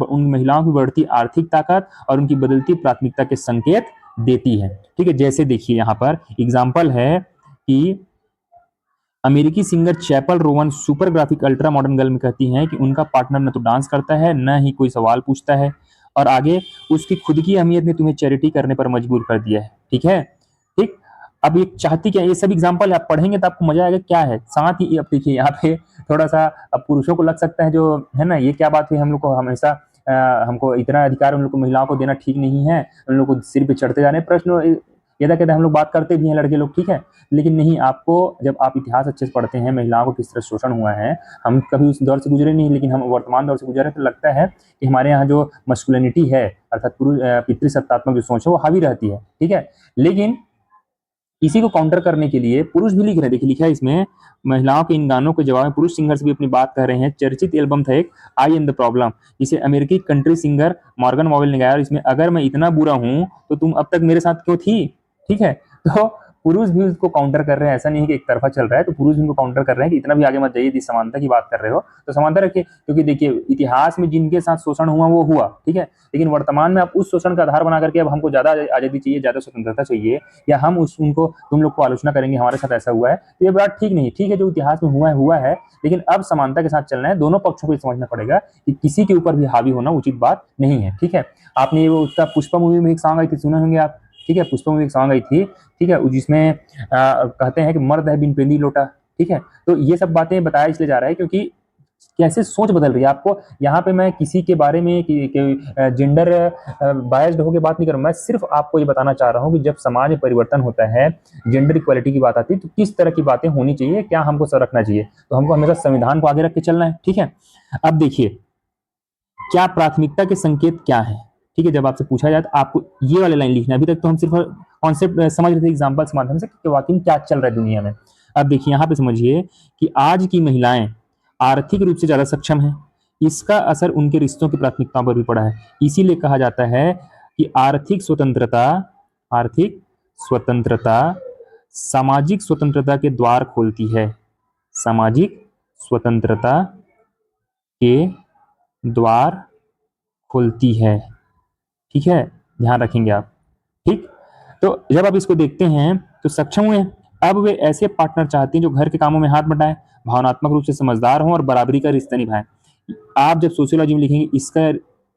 उन महिलाओं की बढ़ती आर्थिक ताकत और उनकी बदलती प्राथमिकता के संकेत देती है। ठीक है, जैसे देखिए यहाँ पर एग्जाम्पल है कि अमेरिकी singer Chappell Roan super graphic ultra modern girl में कहती हैं कि उनका पार्टनर न तो डांस करता है न ही कोई सवाल पूछता है, और आगे उसकी खुद की अहमियत ने तुम्हें चैरिटी करने पर मजबूर कर दिया है। ठीक है, ठीक। अब ये चाहती क्या, ये सब एग्जाम्पल आप पढ़ेंगे तो आपको मजा आएगा क्या है। साथ ही अब देखिए यहाँ पे थोड़ा सा अब पुरुषों को लग सकता है जो है ना, ये क्या बात हुई, हम लोग को हमेशा हमको इतना अधिकार उन लोग को महिलाओं को देना ठीक नहीं है, उन लोग को सिर पे चढ़ते जाने प्रश्न यदा कहते हम लोग बात करते भी हैं लड़के लोग, ठीक है। लेकिन नहीं, आपको जब आप इतिहास अच्छे से पढ़ते हैं, महिलाओं को किस तरह शोषण हुआ है, हम कभी उस दौर से गुजरे नहीं, लेकिन हम वर्तमान दौर से गुजरे, तो लगता है कि हमारे यहाँ जो मस्कुलिनिटी है अर्थात पितृसत्तात्मक जो सोच है वो हावी रहती है। ठीक है, लेकिन इसी को काउंटर करने के लिए पुरुष भी लिख रहे हैं। देखिए लिखा है इसमें, महिलाओं के इन गानों के जवाब में पुरुष सिंगर्स भी अपनी बात कह रहे हैं। चर्चित एल्बम था एक आई एंड द प्रॉब्लम, इसे अमेरिकी कंट्री सिंगर मॉर्गन मॉवेल ने गाया, और इसमें अगर मैं इतना बुरा हूं तो तुम अब तक मेरे साथ क्यों थी। ठीक है, तो पुरुष भी उसको काउंटर कर रहे हैं, ऐसा नहीं है कि एक तरफा चल रहा है, तो पुरुष भी उनको काउंटर कर रहे हैं कि इतना भी आगे मत जाइए, यदि समानता की बात कर रहे हो तो समानता रखिए, क्योंकि देखिए इतिहास में जिनके साथ शोषण हुआ वो हुआ, ठीक है, लेकिन वर्तमान में आप उस शोषण का आधार बना करके अब हमको ज्यादा आजादी चाहिए, ज्यादा स्वतंत्रता चाहिए, या हम उनको तुम लोग को आलोचना करेंगे हमारे साथ ऐसा हुआ है, तो ये बात ठीक नहीं। ठीक है, जो इतिहास में हुआ है, लेकिन अब समानता के साथ चलना है, दोनों पक्षों को समझना पड़ेगा कि किसी के ऊपर भी हावी होना उचित बात नहीं है। ठीक है, आपने वो उसका पुष्पा मूवी में एक सॉन्ग आई थी, सुने होंगे आप। ठीक है, पुष्पा मूवी एक सॉन्ग आई थी, ठीक है, जिसमें कहते हैं कि मर्द है बिन पेंदी लोटा। ठीक है, तो ये सब बातें बताया इसलिए जा रहा है क्योंकि कैसे सोच बदल रही है। आपको यहाँ पे मैं किसी के बारे में जेंडर बायस्ड होकर बात नहीं कर रहा हूं, मैं सिर्फ आपको ये बताना चाह रहा हूँ कि जब समाज में परिवर्तन होता है, जेंडर इक्वालिटी की बात आती है, तो किस तरह की बातें होनी चाहिए, क्या हमको सब रखना चाहिए, तो हमको हमेशा संविधान को आगे रख के चलना है। ठीक है, अब देखिए क्या प्राथमिकता के संकेत क्या है। ठीक है, जब आपसे पूछा जाए तो आपको ये वाले लाइन लिखना है। अभी तक तो हम सिर्फ कॉन्सेप्ट समझ रहे थे एग्जाम्पल के माध्यम से कि वाकई में क्या चल रहा है दुनिया में। अब देखिए यहाँ पे समझिए कि आज की महिलाएं आर्थिक रूप से ज्यादा सक्षम है, इसका असर उनके रिश्तों की प्राथमिकताओं पर भी पड़ा है। इसीलिए कहा जाता है कि आर्थिक स्वतंत्रता सामाजिक स्वतंत्रता के द्वार खोलती है, सामाजिक स्वतंत्रता के द्वार खोलती है। ठीक है, ध्यान रखेंगे आप। ठीक, तो जब आप इसको देखते हैं तो सक्षम हुए हैं, अब वे ऐसे पार्टनर चाहते हैं जो घर के कामों में हाथ बटाएं, भावनात्मक रूप से समझदार हों और बराबरी का रिश्ता निभाएं। आप जब सोशियोलॉजी में लिखेंगे इसका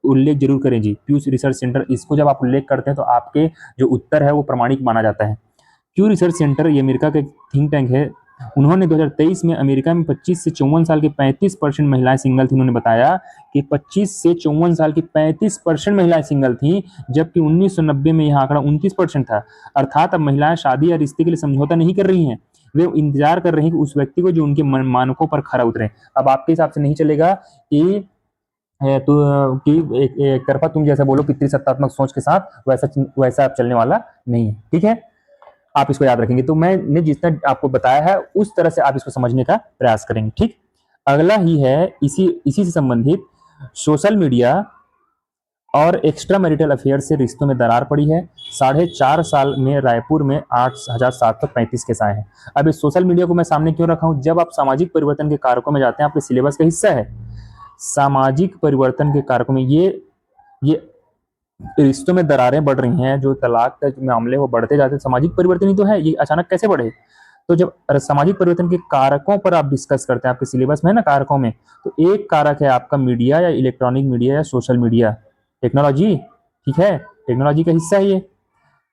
उल्लेख जरूर करें जी, प्यू रिसर्च सेंटर, इसको जब आप उल्लेख करते हैं तो आपके जो उत्तर है वो प्रमाणिक माना जाता है। प्यू रिसर्च सेंटर ये अमेरिका का एक थिंक टैंक है, उन्होंने 2023 में अमेरिका में 25 से 54 साल के 35% महिलाएं सिंगल थी। उन्होंने बताया कि 25 से 54 साल की 35% महिलाएं सिंगल थी, जबकि 1990 में यह आंकड़ा 29% था। अर्थात अब महिलाएं शादी या रिश्ते के लिए समझौता नहीं कर रही हैं, वे इंतजार कर रही हैं कि उस व्यक्ति को जो उनके मानकों पर खरा उतरे। अब आपके हिसाब से नहीं चलेगा कि तो कि एक तरफा तुम जैसा बोलो पितृसत्तात्मक सोच के साथ, वैसा आप चलने वाला नहीं है। ठीक है, आप इसको याद रखेंगे। तो मैंने जितना आपको बताया है उस तरह से आप इसको समझने का प्रयास करेंगे। ठीक, अगला ही है इसी से संबंधित, सोशल मीडिया और एक्स्ट्रा मैरिटल अफेयर से रिश्तों में दरार पड़ी है। 4.5 साल में रायपुर में 8,735 केस आए हैं। अब इस सोशल मीडिया को मैं सामने क्यों रखा हूं, जब आप सामाजिक परिवर्तन के कारकों में जाते हैं, आपके सिलेबस का हिस्सा है सामाजिक परिवर्तन के कारकों में, ये रिश्तों में दरारें बढ़ रही हैं, जो तलाक के मामले वो बढ़ते जाते हैं, सामाजिक परिवर्तन ही तो है, ये अचानक कैसे बढ़े। तो जब सामाजिक परिवर्तन के कारकों पर आप डिस्कस करते हैं, आपके सिलेबस में है ना कारकों में, तो एक कारक है आपका मीडिया या इलेक्ट्रॉनिक मीडिया या सोशल मीडिया, टेक्नोलॉजी। ठीक है, टेक्नोलॉजी का हिस्सा है ये।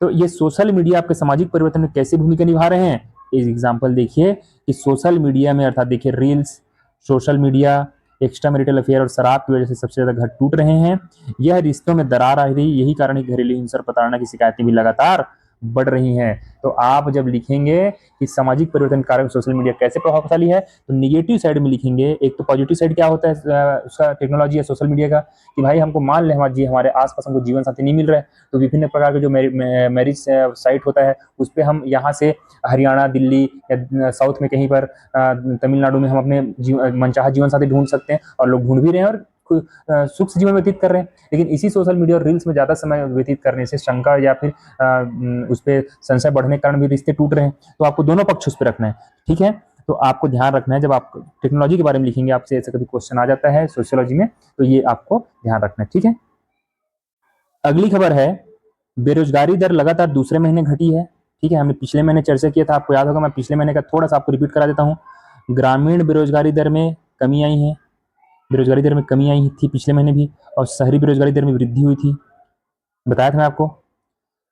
तो ये सोशल मीडिया आपके सामाजिक परिवर्तन में कैसे भूमिका निभा रहे हैं, इस एग्जाम्पल देखिए कि सोशल मीडिया में अर्थात देखिए reels, social media, extra marital affair और शराब की वजह से सबसे ज्यादा घर टूट रहे हैं। यह रिश्तों में दरार आ रही, यही कारण है घरेलू हिंसा और प्रताड़ना की शिकायतें भी लगातार बढ़ रही हैं। तो आप जब लिखेंगे कि सामाजिक परिवर्तन कारक सोशल मीडिया कैसे प्रभावशाली है, तो निगेटिव साइड में लिखेंगे। एक तो पॉजिटिव साइड क्या होता है उसका, टेक्नोलॉजी या सोशल मीडिया का, कि भाई हमको मान लें हमारे आसपास हमको जीवन साथी नहीं मिल रहा है, तो विभिन्न प्रकार के जो मैरिज साइट होता है उस पर हम यहाँ से हरियाणा, दिल्ली या साउथ में कहीं पर तमिलनाडु में हम अपने मनचाहा जीवन साथी ढूंढ सकते हैं, और लोग ढूंढ भी रहे हैं और सुख से जीवन व्यतीत कर रहे हैं। लेकिन इसी सोशल मीडिया और रील्स में ज्यादा समय व्यतीत करने से शंका या फिर उस पर संशय बढ़ने के कारण भी रिश्ते टूट रहे हैं। तो आपको दोनों पक्ष उस पर रखना है, ठीक है। तो आपको ध्यान रखना है, जब आप टेक्नोलॉजी के बारे में लिखेंगे, आपसे ऐसा कभी क्वेश्चन आ जाता है सोशियोलॉजी में, तो ये आपको ध्यान रखना है, ठीक है। अगली खबर है, बेरोजगारी दर लगातार दूसरे महीने घटी है, ठीक है। हमने पिछले महीने चर्चा किया था, आपको याद होगा, मैं पिछले महीने का थोड़ा सा आपको रिपीट करा देता हूँ। ग्रामीण बेरोजगारी दर में कमी आई है, बेरोजगारी दर में कमी आई थी पिछले महीने भी, और शहरी बेरोजगारी दर में वृद्धि हुई थी, बताया था मैं आपको।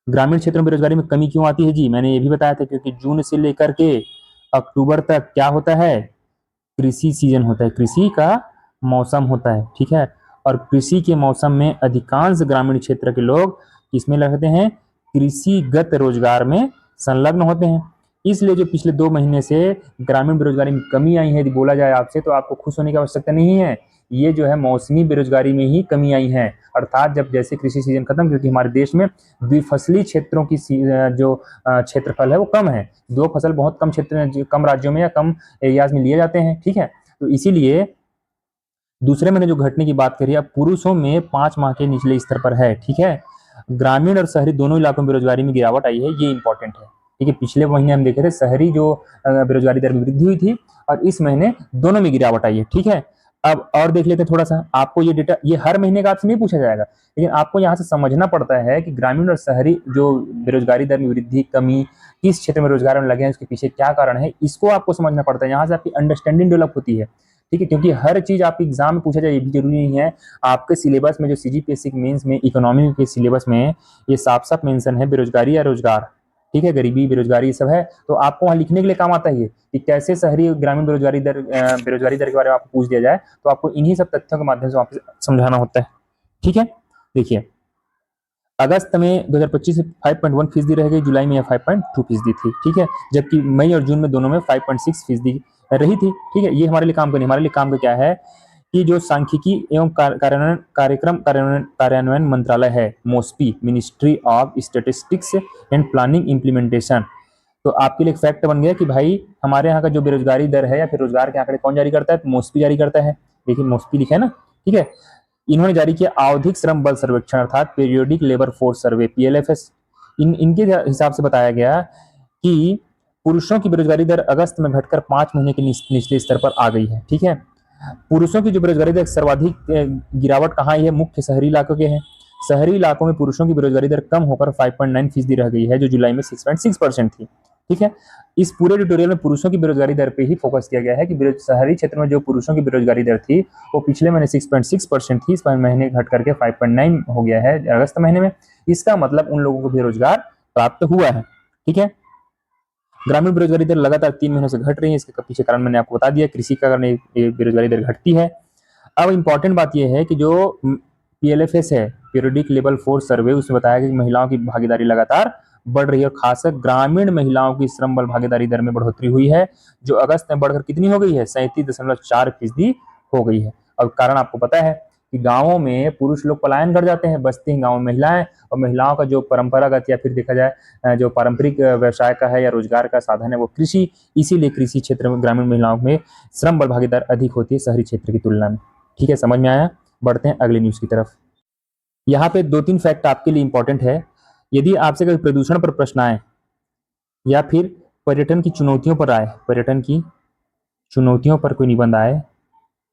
ग्रामीण क्षेत्रों में बेरोजगारी में कमी क्यों आती है जी, मैंने ये भी बताया था, क्योंकि जून से लेकर के अक्टूबर तक क्या होता है, कृषि सीजन होता है, कृषि का मौसम होता है, ठीक है। और कृषि के मौसम में अधिकांश ग्रामीण क्षेत्र के लोग किसमें लगते हैं, कृषिगत रोजगार में संलग्न होते हैं। इसलिए जो पिछले 2 महीने से ग्रामीण बेरोजगारी में कमी आई है, यदि बोला जाए आपसे, तो आपको खुश होने की आवश्यकता नहीं है। ये जो है मौसमी बेरोजगारी में ही कमी आई है, अर्थात जब जैसे कृषि सीजन खत्म, क्योंकि हमारे देश में द्विफसली क्षेत्रों की जो क्षेत्रफल है वो कम है, 2 फसल बहुत कम क्षेत्र, कम राज्यों में या कम एरियाज में लिए जाते हैं, ठीक है। तो इसीलिए दूसरे महीने जो घटने की बात करिए, अब पुरुषों में 5 माह के निचले स्तर पर है, ठीक है। ग्रामीण और शहरी दोनों इलाकों में बेरोजगारी में गिरावट आई है, ये इंपॉर्टेंट है, ठीक है। पिछले महीने हम देखे थे शहरी जो बेरोजगारी दर में वृद्धि हुई थी, और इस महीने दोनों में गिरावट आई है, ठीक है। अब और देख लेते हैं थोड़ा सा, आपको ये डेटा, ये हर महीने का आपसे नहीं पूछा जाएगा, लेकिन आपको यहाँ से समझना पड़ता है कि ग्रामीण और शहरी जो बेरोजगारी दर में वृद्धि, कमी, किस क्षेत्र में रोजगार में लगे हैं, उसके पीछे क्या कारण है, इसको आपको समझना पड़ता है। यहाँ से आपकी अंडरस्टैंडिंग डेवलप होती है, ठीक है। क्योंकि हर चीज आपके एग्जाम में पूछा जाए ये भी जरूरी नहीं है। आपके सिलेबस में जो सीजीपीएससी मेंस में इकोनॉमी के सिलेबस में ये साफ साफ मेंशन है, बेरोजगारी या रोजगार, ठीक है, गरीबी, बेरोजगारी, ये सब है। तो आपको वहां लिखने के लिए काम आता है कि कैसे शहरी ग्रामीण बेरोजगारी दर के बारे में आपको पूछ दिया जाए, तो आपको इन्हीं सब तथ्यों के माध्यम से वापस समझाना होता है, ठीक है। देखिए, अगस्त में 2025 में 5.1% रह गई, जुलाई में यह 5.2% थी, ठीक है। जबकि मई और जून में दोनों में 5.6% रही थी, ठीक है। ये हमारे लिए काम का नहीं, हमारे लिए काम का क्या है कि जो सांख्यिकी एवं कार्यान्वयन मंत्रालय है, MoSPI, ministry of statistics and planning implementation, तो आपके लिए एक फैक्ट बन गया कि भाई हमारे यहाँ का जो बेरोजगारी दर है या फिर रोजगार के आंकड़े कौन जारी करता है, तो मोस्पी जारी करता है। देखिए मोस्पी लिखा है ना, ठीक है। इन्होंने जारी किया आवधिक श्रम बल सर्वेक्षण, अर्थात periodic labour force survey, PLFS. इनके हिसाब से बताया गया कि पुरुषों की बेरोजगारी दर अगस्त में घटकर 5 महीने के निचले स्तर पर आ गई है, ठीक है। पुरुषों की जो बेरोजगारी दर सर्वाधिक गिरावट कहाँ आई है, मुख्य शहरी इलाकों के हैं। शहरी इलाकों में पुरुषों की बेरोजगारी दर कम होकर 5.9% रह गई है, जो जुलाई में 6.6% थी, ठीक है। इस पूरे ट्यूटोरियल में पुरुषों की बेरोजगारी दर पे ही फोकस किया गया है कि शहरी क्षेत्र में जो पुरुषों की बेरोजगारी दर थी वो पिछले महीने 6.6% थी, इस महीने घट करके 5.9 हो गया है अगस्त महीने में। इसका मतलब उन लोगों को बेरोजगार प्राप्त हुआ है, ठीक है। ग्रामीण बेरोजगारी दर लगातार 3 महीनों से घट रही है, इसके पीछे कारण मैंने आपको बता दिया, कृषि का कारण ये बेरोजगारी दर घटती है। अब इंपॉर्टेंट बात यह है कि जो पीएलएफएस है, पीरियोडिक लेबर फोर्स सर्वे, उसमें बताया गया कि महिलाओं की भागीदारी लगातार बढ़ रही है, और खासकर ग्रामीण महिलाओं की श्रम बल भागीदारी दर में बढ़ोतरी हुई है, जो अगस्त में बढ़कर कितनी हो गई है, 37.4% हो गई है। और कारण आपको पता है कि गांवों में पुरुष लोग पलायन कर जाते हैं, बसती हैं गांव में महिलाएं, और महिलाओं का जो परंपरागत या फिर देखा जाए जो पारंपरिक व्यवसाय का है या रोजगार का साधन है वो कृषि, इसीलिए कृषि क्षेत्र में ग्रामीण महिलाओं में श्रम बल भागीदार अधिक होती है शहरी क्षेत्र की तुलना में, ठीक है। समझ में आया, बढ़ते हैं अगली न्यूज की तरफ। यहाँ पे 2-3 फैक्ट आपके लिए इंपॉर्टेंट है। यदि आपसे कभी प्रदूषण पर प्रश्न आए या फिर पर्यटन की चुनौतियों पर आए, पर्यटन की चुनौतियों पर कोई निबंध आए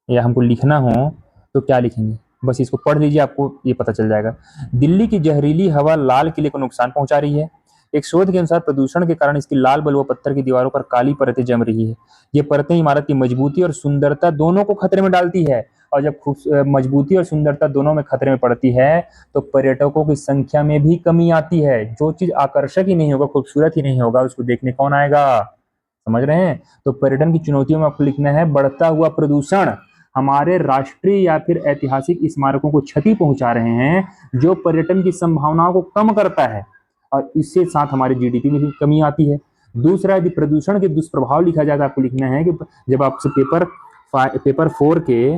या हमको लिखना हो, तो क्या लिखेंगे, बस इसको पढ़ लीजिए, आपको ये पता चल जाएगा। दिल्ली की जहरीली हवा लाल किले को नुकसान पहुंचा रही है। एक शोध के अनुसार प्रदूषण के कारण इसकी लाल बलुआ पत्थर की दीवारों पर काली परतें जम रही है। ये परतें इमारत की मजबूती और सुंदरता दोनों को खतरे में डालती है, और जब मजबूती और सुंदरता दोनों में खतरे में पड़ती है तो पर्यटकों की संख्या में भी कमी आती है। जो चीज आकर्षक ही नहीं होगा, खूबसूरत ही नहीं होगा, उसको देखने कौन आएगा, समझ रहे हैं। तो पर्यटन की चुनौतियों में आपको लिखना है, बढ़ता हुआ प्रदूषण हमारे राष्ट्रीय या फिर ऐतिहासिक स्मारकों को क्षति पहुंचा रहे हैं, जो पर्यटन की संभावनाओं को कम करता है। और इससे साथ हमारे जीडीपी में भी कमी आती है। दूसरा, यदि प्रदूषण के दुष्प्रभाव लिखा जाए तो आपको लिखना है कि जब आपसे पेपर 4 के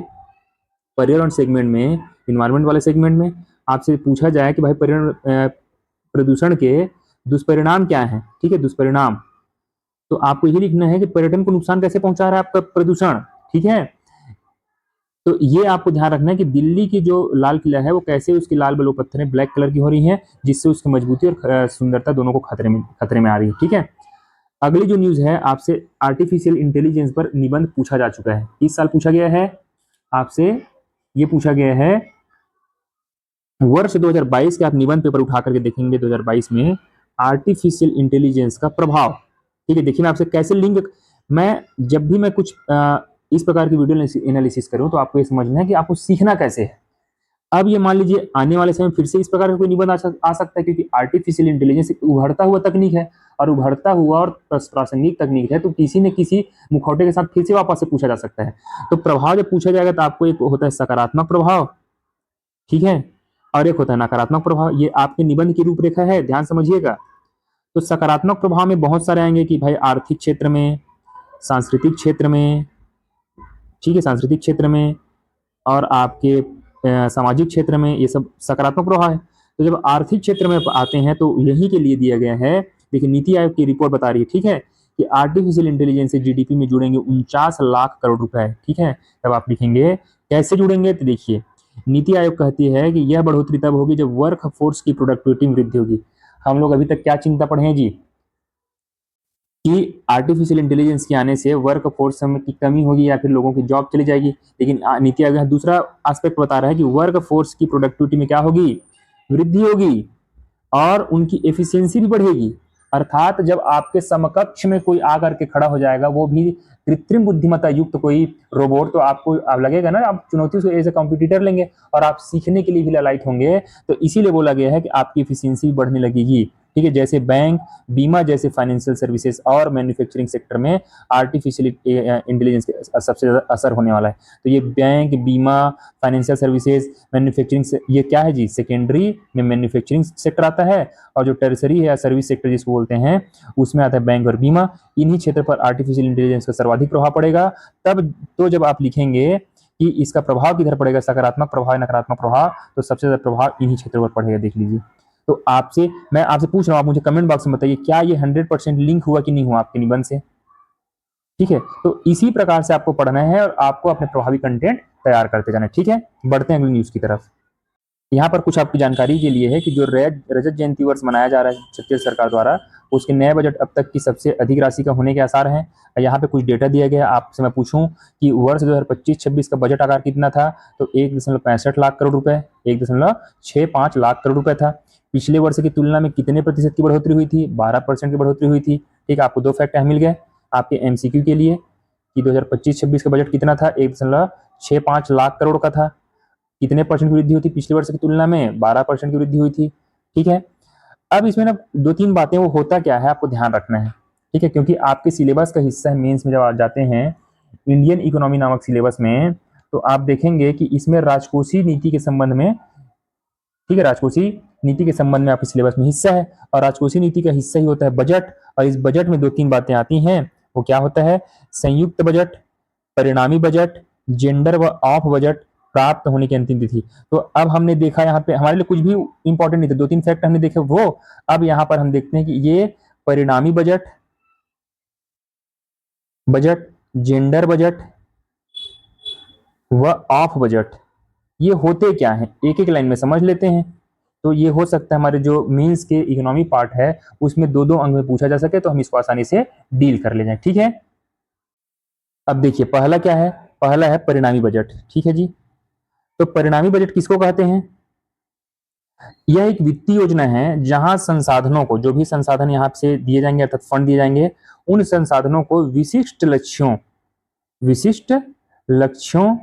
पर्यावरण सेगमेंट में, इन्वायरमेंट वाले सेगमेंट में आपसे पूछा जाए कि भाई प्रदूषण के दुष्परिणाम क्या है, ठीक है, दुष्परिणाम, तो आपको ये लिखना है कि पर्यटन को नुकसान कैसे पहुंचा रहा है आपका प्रदूषण, ठीक है। तो ये आपको ध्यान रखना है कि दिल्ली की जो लाल किला है वो कैसे उसकी लाल बलुआ पत्थरें ब्लैक कलर की हो रही हैं, जिससे उसकी मजबूती और सुंदरता दोनों को खतरे में आ रही है, ठीक है। अगली जो न्यूज है, आपसे आर्टिफिशियल इंटेलिजेंस पर निबंध पूछा जा चुका है। इस साल पूछा गया है आपसे, ये पूछा गया है वर्ष 2022 के, आप निबंध पेपर उठा करके देखेंगे 2022 में आर्टिफिशियल इंटेलिजेंस का प्रभाव, ठीक है। देखिए मैं आपसे कैसे लिंक, मैं जब भी मैं कुछ इस प्रकार की वीडियो एनालिसिस करूं तो आपको ये समझना है कि आपको सीखना कैसे है। अब ये मान लीजिए आने वाले समय फिर से इस प्रकार का कोई निबंध आ सकता है, क्योंकि आर्टिफिशियल इंटेलिजेंस एक उभरता हुआ तकनीक है, और उभरता हुआ और प्रासंगिक तकनीक है, तो किसी न किसी मुखौटे के साथ फिर से वापस से पूछा जा सकता है। तो प्रभाव जब पूछा जाएगा तो आपको एक होता है सकारात्मक प्रभाव, ठीक है, और एक होता है नकारात्मक प्रभाव। ये आपके निबंध की रूपरेखा है, ध्यान समझिएगा। तो सकारात्मक प्रभाव में बहुत सारे आएंगे कि भाई आर्थिक क्षेत्र में, सांस्कृतिक क्षेत्र में, ठीक है, सांस्कृतिक क्षेत्र में, और आपके सामाजिक क्षेत्र में, ये सब सकारात्मक प्रभाव है। तो जब आर्थिक क्षेत्र में आते हैं तो यही के लिए दिया गया है, देखिए नीति आयोग की रिपोर्ट बता रही है, ठीक है, कि आर्टिफिशियल इंटेलिजेंस से जीडीपी में जुड़ेंगे 49 लाख करोड़ रुपए, ठीक है। तब आप लिखेंगे कैसे जुड़ेंगे, तो देखिए नीति आयोग कहती है कि यह बढ़ोतरी तब होगी जब वर्क फोर्स की प्रोडक्टिविटी में वृद्धि होगी। हम लोग अभी तक क्या चिंता पढ़े हैं जी, कि आर्टिफिशियल इंटेलिजेंस के आने से वर्क फोर्स की कमी होगी या फिर लोगों की जॉब चली जाएगी, लेकिन नीति आयोग दूसरा एस्पेक्ट बता रहा है कि वर्क फोर्स की प्रोडक्टिविटी में क्या होगी, वृद्धि होगी, और उनकी एफिशिएंसी भी बढ़ेगी। अर्थात जब आपके समकक्ष में कोई आकर के खड़ा हो जाएगा, वो भी कृत्रिम बुद्धिमत्ता युक्त कोई रोबोट, तो आपको अब लगेगा ना, आप चुनौती से एज ए कॉम्पिटिटर लेंगे और आप सीखने के लिए भी ललायत होंगे। तो इसीलिए बोला गया है कि आपकी एफिशिएंसी बढ़ने लगेगी, ठीक है। जैसे बैंक, बीमा जैसे फाइनेंशियल सर्विसेज और मैन्युफैक्चरिंग सेक्टर में आर्टिफिशियल इंटेलिजेंस का सबसे ज्यादा असर होने वाला है। तो ये बैंक, बीमा, फाइनेंशियल सर्विसेज, मैन्युफैक्चरिंग से, ये क्या है जी, सेकेंडरी में मैन्युफैक्चरिंग सेक्टर आता है, और जो टर्सरी है या सर्विस सेक्टर जिसको बोलते हैं, उसमें आता है बैंक और बीमा। इन्हीं क्षेत्र पर आर्टिफिशियल इंटेलिजेंस का सर्वाधिक प्रभाव पड़ेगा। तब तो जब आप लिखेंगे कि इसका प्रभाव किधर पड़ेगा, सकारात्मक प्रभाव, नकारात्मक प्रभाव, तो सबसे ज्यादा प्रभाव इन्हीं क्षेत्रों पर पड़ेगा, देख लीजिए। तो मैं आपसे पूछ रहा हूं, आप मुझे कमेंट बॉक्स में बताइए क्या ये 100% लिंक हुआ कि नहीं हुआ आपके निबंध से, ठीक है। तो इसी प्रकार से आपको पढ़ना है और आपको अपने प्रभावी कंटेंट तैयार करते जाना है, ठीक है। बढ़ते हैं अगली न्यूज की तरफ। यहाँ पर कुछ आपकी जानकारी के लिए है कि जो रजत जयंती वर्ष मनाया जा रहा है छत्तीसगढ़ सरकार द्वारा, उसके नए बजट अब तक की सबसे अधिक राशि का होने के आसार हैं। यहाँ पे कुछ डेटा दिया गया है, आपसे मैं पूछूं कि वर्ष 2025-26 का बजट आकार कितना था, तो 1.65 लाख करोड़ रुपए, 1.65 लाख करोड़ रुपए था। पिछले वर्ष की तुलना में कितने प्रतिशत की बढ़ोतरी हुई थी, 12% की बढ़ोतरी हुई थी, ठीक है। आपको 2 फैक्ट मिल गए आपके एमसीक्यू के लिए कि 2025-26 का बजट कितना था, 1.65 लाख करोड़ का था। कितने परसेंट की वृद्धि हुई थी पिछले वर्ष की तुलना में, 12% की वृद्धि हुई थी, ठीक है। अब इसमें ना 2-3 बातें, वो होता क्या है आपको ध्यान रखना है, ठीक है, क्योंकि आपके सिलेबस का हिस्सा है। मेंस में जब आप जाते हैं इंडियन इकोनॉमी नामक सिलेबस में, तो आप देखेंगे कि इसमें राजकोषीय नीति के संबंध में, ठीक है, राजकोषीय नीति के संबंध में आपके सिलेबस में हिस्सा है, और राजकोषीय नीति का हिस्सा ही होता है बजट। और इस बजट में 2-3 बातें आती हैं, वो क्या होता है, संयुक्त बजट, परिणामी बजट, जेंडर व ऑफ बजट प्राप्त होने की अंतिम तिथि। तो अब हमने देखा यहाँ पे हमारे लिए कुछ भी इंपॉर्टेंट नहीं थे, 2-3 फैक्ट हमने देखे वो। अब यहाँ पर हम देखते हैं कि ये परिणामी बजट, जेंडर बजट व ऑफ बजट, ये होते क्या हैं, एक एक लाइन में समझ लेते हैं। तो ये हो सकता है हमारे जो मीन्स के इकोनॉमी पार्ट है उसमें 2-2 अंक में पूछा जा सके, तो हम इसको आसानी से डील कर ले जाए, ठीक है। अब देखिए पहला क्या है, पहला है परिणामी बजट, ठीक है जी। तो परिणामी बजट किसको कहते हैं, यह एक वित्तीय योजना है जहां संसाधनों को, जो भी संसाधन यहाँ से दिए जाएंगे अर्थात फंड दिए जाएंगे, उन संसाधनों को विशिष्ट लक्ष्यों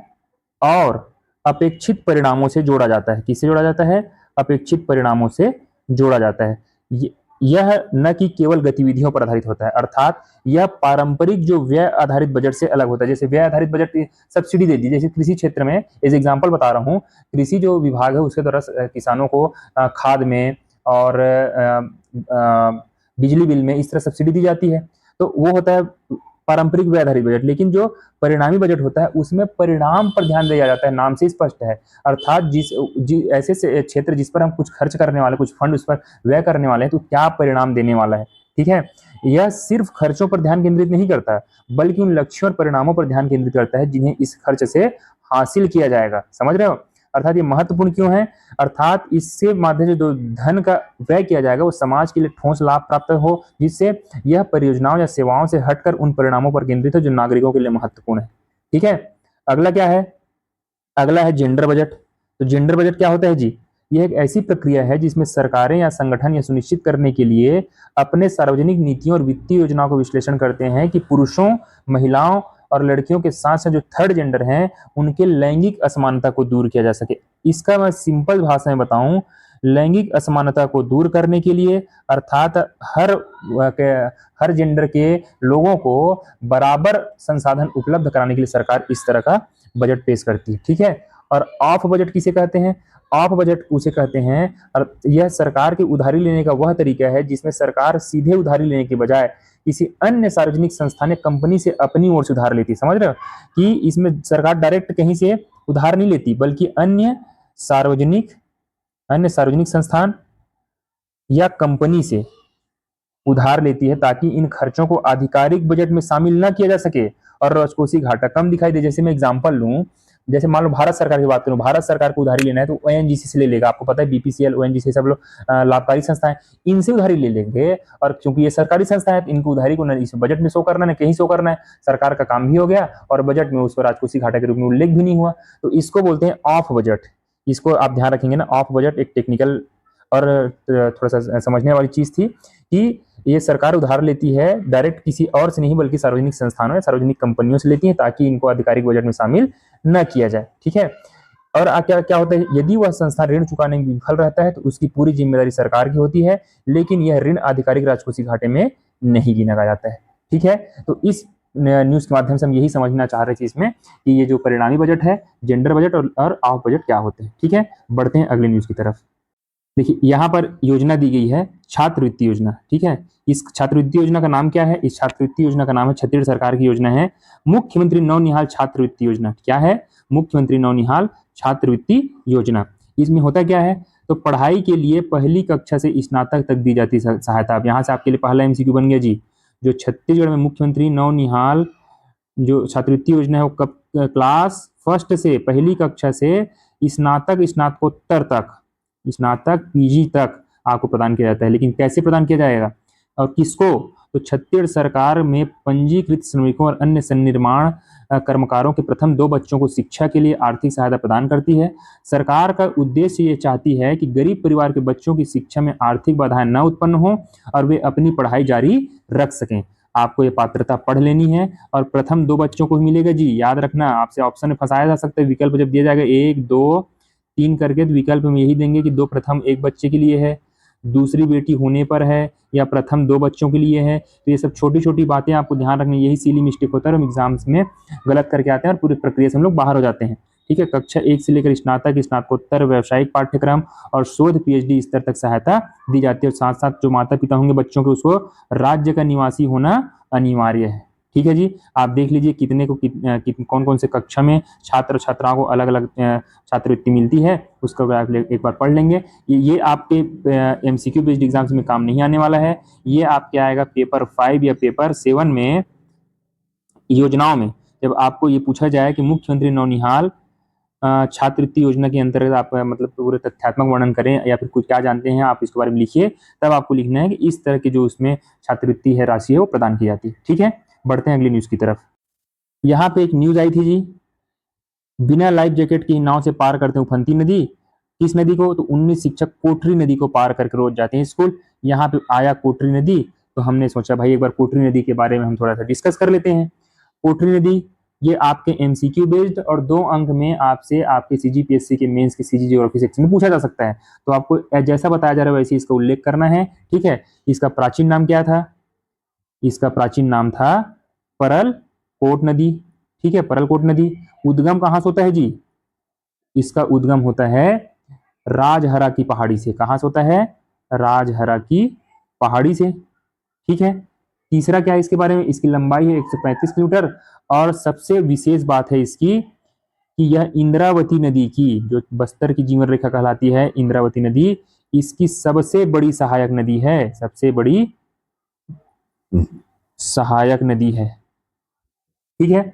और अपेक्षित परिणामों से जोड़ा जाता है। किससे जोड़ा जाता है, अपेक्षित परिणामों से जोड़ा जाता है। यह न कि केवल गतिविधियों पर आधारित होता है, अर्थात यह पारंपरिक जो व्यय आधारित बजट से अलग होता है। जैसे व्यय आधारित बजट सब्सिडी दे दी, जैसे कृषि क्षेत्र में, एज एग्जांपल बता रहा हूँ, कृषि जो विभाग है उसके द्वारा किसानों को खाद में, और बिजली बिल में इस तरह सब्सिडी दी जाती है। तो वो होता है पारंपरिक व्यय आधारित बजट। लेकिन जो परिणामी बजट होता है उसमें परिणाम पर ध्यान दिया जाता है, नाम से स्पष्ट है। अर्थात ऐसे क्षेत्र जिस पर हम कुछ खर्च करने वाले, कुछ फंड उस पर व्यय करने वाले हैं, तो क्या परिणाम देने वाला है। ठीक है, यह सिर्फ खर्चों पर ध्यान केंद्रित नहीं करता, बल्कि उन लक्ष्यों और परिणामों पर ध्यान केंद्रित करता है जिन्हें इस खर्च से हासिल किया जाएगा। समझ रहे हो? अर्थात ये महत्वपूर्ण क्यों है? अर्थात इससे माध्यम से जो धन का व्यय किया जाएगा वो समाज के लिए ठोस लाभ प्राप्त हो, जिससे यह परियोजनाओं या सेवाओं से हटकर उन परिणामों पर केंद्रित है जो नागरिकों के लिए महत्वपूर्ण है। ठीक है, अगला क्या है? अगला है जेंडर बजट। तो जेंडर बजट क्या होता है जी? यह एक ऐसी प्रक्रिया है जिसमें सरकारें या संगठन यह सुनिश्चित करने के लिए अपने सार्वजनिक नीतियों और वित्तीय योजनाओं को विश्लेषण करते हैं कि पुरुषों, महिलाओं और लड़कियों के साथ साथ जो थर्ड जेंडर हैं उनके लैंगिक असमानता को दूर किया जा सके। इसका मैं सिंपल भाषा में बताऊं, लैंगिक असमानता को दूर करने के लिए अर्थात हर जेंडर के लोगों को बराबर संसाधन उपलब्ध कराने के लिए सरकार इस तरह का बजट पेश करती है। ठीक है, और ऑफ बजट किसे कहते हैं? ऑफ बजट उसे कहते हैं और यह सरकार की उधारी लेने का वह तरीका है जिसमें सरकार सीधे उधारी लेने के बजाय किसी अन्य सार्वजनिक संस्था ने कंपनी से अपनी ओर से उधार लेती है। समझ रहे हो कि इसमें सरकार डायरेक्ट कहीं से उधार नहीं लेती, बल्कि अन्य सार्वजनिक संस्थान या कंपनी से उधार लेती है ताकि इन खर्चों को आधिकारिक बजट में शामिल न किया जा सके और राजकोषीय घाटा कम दिखाई दे। जैसे मैं एग्जांपल लूं, जैसे मान लो भारत सरकार की बात करूं, भारत सरकार को उधारी लेना है तो ओएनजीसी से ले लेगा। आपको पता है बीपीसीएल, ओएनजीसी सब लोग लाभकारी संस्थाएं, इनसे उधारी ले लेंगे। और क्योंकि ये सरकारी संस्था है तो इनको उधारी को न इस बजट में शो करना, न कहीं शो करना है, सरकार का काम भी हो गया और बजट में उसको राजकोषीय घाटा के रूप में उल्लेख भी नहीं हुआ। तो इसको बोलते हैं ऑफ बजट। इसको आप ध्यान रखेंगे ना, ऑफ बजट एक टेक्निकल और थोड़ा सा समझने वाली चीज थी कि ये सरकार उधार लेती है डायरेक्ट किसी और से नहीं, बल्कि सार्वजनिक संस्थानों या सार्वजनिक कंपनियों से लेती है ताकि इनको आधिकारिक बजट में शामिल न किया जाए। ठीक है, और क्या क्या होता है, यदि वह संस्था ऋण चुकाने में विफल रहता है तो उसकी पूरी जिम्मेदारी सरकार की होती है, लेकिन यह ऋण आधिकारिक राजकोषीय घाटे में नहीं गिना जाता है। ठीक है, तो इस न्यूज के माध्यम से हम यही समझना चाह रहे थे इसमें कि ये जो परिणामी बजट है, जेंडर बजट और ऑफ बजट क्या होते हैं। ठीक है, बढ़ते हैं अगले न्यूज की तरफ। देखिए यहाँ पर योजना दी गई है छात्रवृत्ति योजना। ठीक है, इस छात्रवृत्ति योजना का नाम क्या है? इस छात्रवृत्ति योजना का नाम है, छत्तीसगढ़ सरकार की योजना है, मुख्यमंत्री नवनिहाल छात्रवृत्ति योजना। क्या है? मुख्यमंत्री नवनिहाल छात्रवृत्ति योजना। इसमें होता क्या है? तो पढ़ाई के लिए पहली कक्षा से स्नातक तक दी जाती सहायता। अब यहाँ से आपके लिए पहला एमसीक्यू बन गया जी। जो छत्तीसगढ़ में मुख्यमंत्री नवनिहाल जो छात्रवृत्ति योजना है वो कब क्लास फर्स्ट से, पहली कक्षा से स्नातक, स्नातकोत्तर तक, स्नातक पीजी तक आपको प्रदान किया जाता है। लेकिन कैसे प्रदान किया जाएगा और किसको? तो छत्तीसगढ़ सरकार में पंजीकृत श्रमिकों और अन्य सन्निर्माण कर्मकारों के प्रथम 2 बच्चों को शिक्षा के लिए आर्थिक सहायता प्रदान करती है। सरकार का उद्देश्य ये चाहती है कि गरीब परिवार के बच्चों की शिक्षा में आर्थिक बाधाएं न उत्पन्न हो और वे अपनी पढ़ाई जारी रख सकें। आपको ये पात्रता पढ़ लेनी है और प्रथम 2 बच्चों को मिलेगा जी। याद रखना, आपसे ऑप्शन में फंसाया जा सकता है, विकल्प जब दिया जाएगा 1 2 3 करके, तो विकल्प में यही देंगे कि 2 प्रथम 1 बच्चे के लिए है, दूसरी बेटी होने पर है, या प्रथम 2 बच्चों के लिए है। तो ये सब छोटी छोटी बातें आपको ध्यान रखनी, यही सिली मिस्टेक होता है, हम एग्जाम्स में गलत करके आते हैं और पूरी प्रक्रिया से हम लोग बाहर हो जाते हैं। ठीक है, कक्षा 1 से लेकर स्नातक, स्नातकोत्तर, व्यावसायिक पाठ्यक्रम और शोध पीएचडी स्तर तक सहायता दी जाती है। और साथ साथ जो माता पिता होंगे बच्चों के, उसको राज्य का निवासी होना अनिवार्य है। ठीक है जी, आप देख लीजिए कितने को कौन कौन से कक्षा में छात्र छात्राओं को अलग अलग छात्रवृत्ति मिलती है, उसको आप एक बार पढ़ लेंगे। ये आपके एमसीक्यू बेस्ड एग्जाम्स में काम नहीं आने वाला है, ये आपके आएगा पेपर 5 या पेपर 7 में। योजनाओं में जब आपको ये पूछा जाए कि मुख्यमंत्री नवनिहाल छात्रवृत्ति योजना के अंतर्गत आप मतलब पूरे तथ्यात्मक वर्णन करें या फिर कुछ क्या जानते हैं आप इसके बारे में लिखिए, तब आपको लिखना है कि इस तरह की जो उसमें छात्रवृत्ति है, राशि है, वो प्रदान की जाती है। ठीक है, बढ़ते हैं अगली न्यूज की तरफ। यहाँ पे एक न्यूज आई थी जी, बिना लाइफ जैकेट की नाव से पार करते हैं उफनती नदी। किस नदी को? तो 19 शिक्षक कोटरी नदी को पार करके रोज जाते हैं स्कूल। यहाँ पे आया कोटरी नदी, तो हमने सोचा भाई एक बार कोटरी नदी के बारे में हम थोड़ा सा डिस्कस कर लेते हैं। कोटरी नदी ये आपके एमसीक्यू बेस्ड और 2 अंक में आपसे आपके सीजीपीएससी के मेंस के सीजी ज्योग्राफी सेक्शन में पूछा जा सकता है। तो आपको जैसा बताया जा रहा है वैसे इसका उल्लेख करना है। ठीक है, इसका प्राचीन नाम क्या था? इसका प्राचीन नाम था परलकोट नदी। ठीक है, परलकोट नदी उद्गम कहां से होता है जी? इसका उद्गम होता है राजहरा की पहाड़ी से। कहां से होता है? राजहरा की पहाड़ी से। ठीक है, तीसरा क्या है इसके बारे में, इसकी लंबाई है 135 किलोमीटर, और सबसे विशेष बात है इसकी कि यह इंद्रावती नदी की, जो बस्तर की जीवन रेखा कहलाती है इंद्रावती नदी, इसकी सबसे बड़ी सहायक नदी है, सबसे बड़ी सहायक नदी है। ठीक है,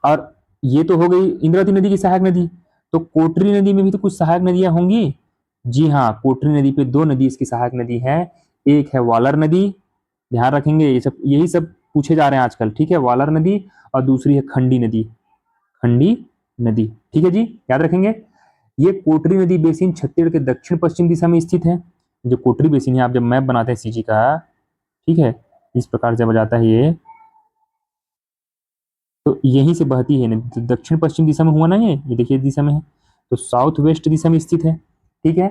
और ये तो हो गई इंद्रावती नदी की सहायक नदी। तो कोटरी नदी में भी तो कुछ सहायक नदियां होंगी। जी हाँ, कोटरी नदी पे दो नदी इसकी सहायक नदी है, एक है वालर नदी, ध्यान रखेंगे ये सब, यही सब पूछे जा रहे हैं आजकल। ठीक है, वालर नदी, और दूसरी है खंडी नदी, खंडी नदी। ठीक है जी, याद रखेंगे। ये कोटरी नदी बेसिन छत्तीसगढ़ के दक्षिण पश्चिम दिशा में स्थित है। जो कोटरी बेसिन है, आप जब मैप बनाते हैं सीजी का, ठीक है, इस प्रकार से बजाता है ये, तो यहीं से बहती है नदी, तो दक्षिण पश्चिम दिशा में हुआ ना, ये देखिए दिशा में है, तो साउथ वेस्ट दिशा में स्थित है। ठीक है,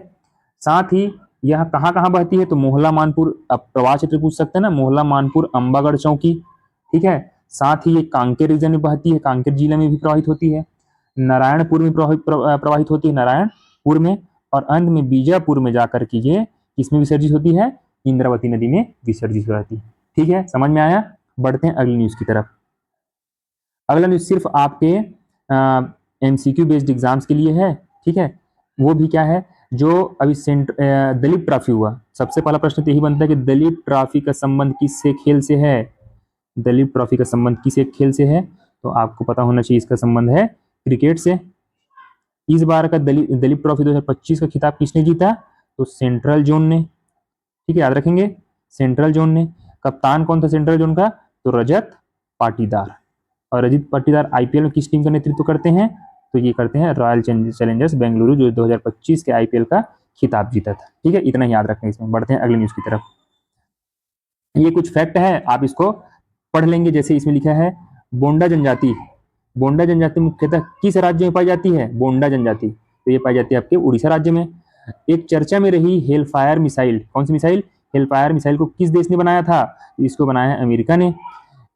साथ ही यह कहाँ कहाँ बहती है, तो मोहला मानपुर, अब प्रवाह क्षेत्र पूछ सकते हैं ना, मोहला मानपुर अंबागढ़ चौकी। ठीक है, साथ ही ये कांकेर रीजन में बहती है, कांकेर जिले में भी प्रवाहित होती है, नारायणपुर में प्रवाहित होती है, नारायणपुर में, और अंत में बीजापुर में जाकर के ये किसमें विसर्जित होती है, इंद्रावती नदी में विसर्जित हो जाती है। ठीक है, समझ में आया। बढ़ते हैं अगली न्यूज की तरफ। अगला न्यूज सिर्फ आपके एमसीक्यू बेस्ड एग्जाम्स के लिए है। ठीक है, वो भी क्या है, जो अभी दलीप ट्रॉफी हुआ, सबसे पहला प्रश्न तो यही बनता है कि दलीप ट्रॉफी का संबंध किससे खेल से है, दलीप ट्रॉफी का संबंध किस एक खेल से है, तो आपको पता होना चाहिए इसका संबंध है क्रिकेट से। इस बार का दलीप ट्रॉफी 2025 का खिताब किसने जीता, तो सेंट्रल जोन ने। ठीक है, याद रखेंगे, सेंट्रल जोन ने। कप्तान कौन था सेंट्रल जोन का, तो रजत पाटीदार। और रजत पाटीदार आईपीएल में किस टीम का नेतृत्व करते हैं, तो ये करते हैं रॉयल चैलेंजर्स बेंगलुरु, जो 2025 के आईपीएल का खिताब जीता था। ठीक है, इतना याद रखें इसमें। बढ़ते हैं अगली न्यूज की तरफ। ये कुछ फैक्ट है, आप इसको पढ़ लेंगे। जैसे इसमें लिखा है बोंडा जनजाति, बोंडा जनजाति मुख्यतः किस राज्य में पाई जाती है, बोंडा जनजाति, तो ये पाई जाती है आपके उड़ीसा राज्य में। एक चर्चा में रही हेलफायर मिसाइल, कौन सी मिसाइल, हेलफायर मिसाइल को किस देश ने बनाया था, इसको बनाया है अमेरिका ने।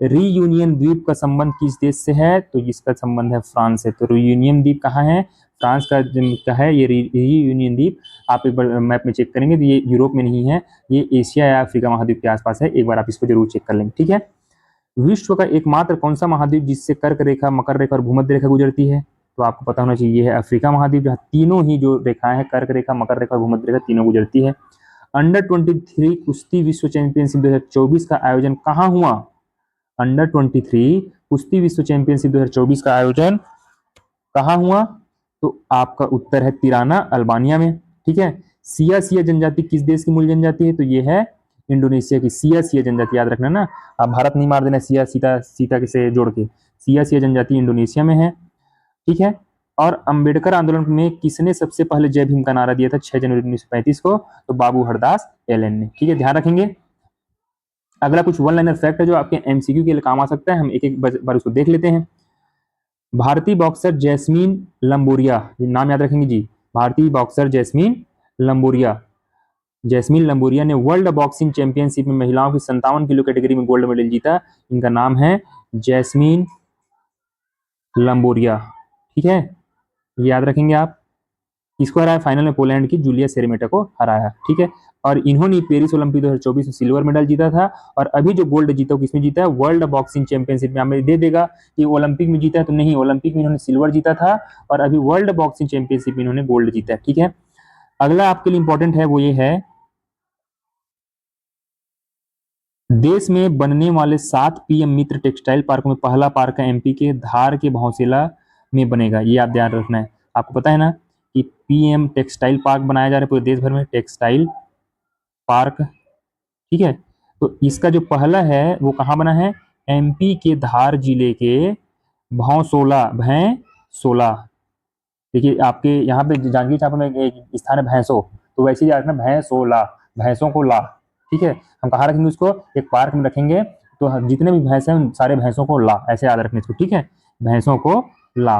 रीयूनियन द्वीप का संबंध किस देश से है, तो इसका संबंध है फ्रांस से। तो रीयूनियन द्वीप कहाँ है, फ्रांस का है ये रीयूनियन द्वीप। आप एक बार मैप में चेक करेंगे तो ये यूरोप में नहीं है, ये एशिया या अफ्रीका महाद्वीप के आसपास है, एक बार आप इसको जरूर चेक कर लेंगे। ठीक है, विश्व का एकमात्र कौन सा महाद्वीप जिससे कर्क रेखा, मकर रेखा और भूमध्य रेखा गुजरती है, तो आपको पता होना चाहिए, ये है अफ्रीका महाद्वीप, जहाँ तीनों ही जो रेखाएं हैं, कर्क रेखा, मकर रेखा और भूमध्य रेखा, तीनों गुजरती है। अंडर 23 कुश्ती विश्व चैंपियनशिप 2024 का आयोजन कहाँ हुआ, अंडर 23 कुश्ती विश्व चैंपियनशिप 2024 का आयोजन कहाँ हुआ, तो आपका उत्तर है तिराना, अल्बानिया में। ठीक है, सिया सिया जनजाति किस देश की मूल जनजाति है, तो ये है इंडोनेशिया की सिया सिया जनजाति, याद रखना ना, आप भारत नहीं मार देना सिया सीता सीता से जोड़ के, सिया सिया जनजाति इंडोनेशिया में है। ठीक है, और अंबेडकर आंदोलन में किसने सबसे पहले जय भीम का नारा दिया था 6 जनवरी 1935 को, तो बाबू हरदास एलन ने। ठीक है, ध्यान रखेंगे। अगला कुछ वन लाइनर फैक्ट है जो आपके एमसीक्यू के लिए काम आ सकता है, हम एक एक बार उसको देख लेते हैं। भारतीय बॉक्सर जैस्मीन लंबोरिया, ये नाम याद रखेंगे जी, भारतीय boxer jasmine Lamboria, jasmine Lamboria ने वर्ल्ड बॉक्सिंग चैंपियनशिप में महिलाओं की 57 किलो कैटेगरी में गोल्ड मेडल जीता। इनका नाम है जैस्मीन लंबोरिया। ठीक है, ये याद रखेंगे आप। इसको हराया फाइनल में पोलैंड की जूलिया सेरेमेटा को हराया। ठीक है, और इन्होंने पेरिस ओलंपिक 2024 में सिल्वर मेडल जीता था, और अभी जो गोल्ड जीता किसमें जीता है, वर्ल्ड बॉक्सिंग चैंपियनशिप में। हमें दे देगा कि ओलंपिक में जीता है, तो नहीं, ओलंपिक में इन्होंने सिल्वर जीता था, और अभी वर्ल्ड बॉक्सिंग चैंपियनशिप में इन्होंने गोल्ड जीता है। ठीक है, अगला आपके लिए इंपॉर्टेंट है, वो ये है देश में बनने वाले 7 पीएम मित्र टेक्सटाइल पार्क में पहला पार्क एमपी के धार के भौसेला में बनेगा। ये आप ध्यान रखना है, आपको पता है ना कि पीएम टेक्सटाइल पार्क बनाया जा रहा है पूरे देश भर में, टेक्सटाइल पार्क। ठीक है, तो इसका जो पहला है वो कहाँ बना है, एमपी के धार जिले के भैंसोला। देखिए आपके यहाँ पे जांजगीर चांपा में एक स्थान है भैंसो, तो वैसे ही याद रखना भैंसोला, भैंसों को ला। ठीक है, हम कहाँ रखेंगे उसको, एक पार्क में रखेंगे, तो जितने भी भैंस हैं उन सारे भैंसों को ला, ऐसे याद रखने इसको। ठीक है, भैंसों को ला,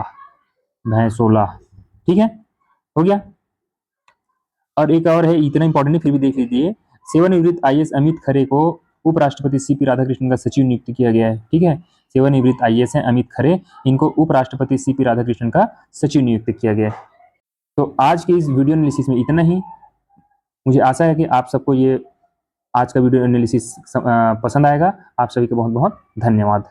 भैंसोला। ठीक है, हो गया। और एक और है, इतना इंपॉर्टेंट नहीं फिर भी देख लीजिए, सेवानिवृत्त आईएएस अमित खरे को उपराष्ट्रपति सीपी राधाकृष्णन का सचिव नियुक्त किया गया है। ठीक है, सेवानिवृत्त आईएएस हैं अमित खरे, इनको उपराष्ट्रपति सीपी राधाकृष्णन का सचिव नियुक्त किया गया है। तो आज के इस वीडियो एनालिसिस में इतना ही। मुझे आशा है कि आप सबको ये आज का वीडियो एनालिसिस पसंद आएगा। आप सभी का बहुत बहुत धन्यवाद।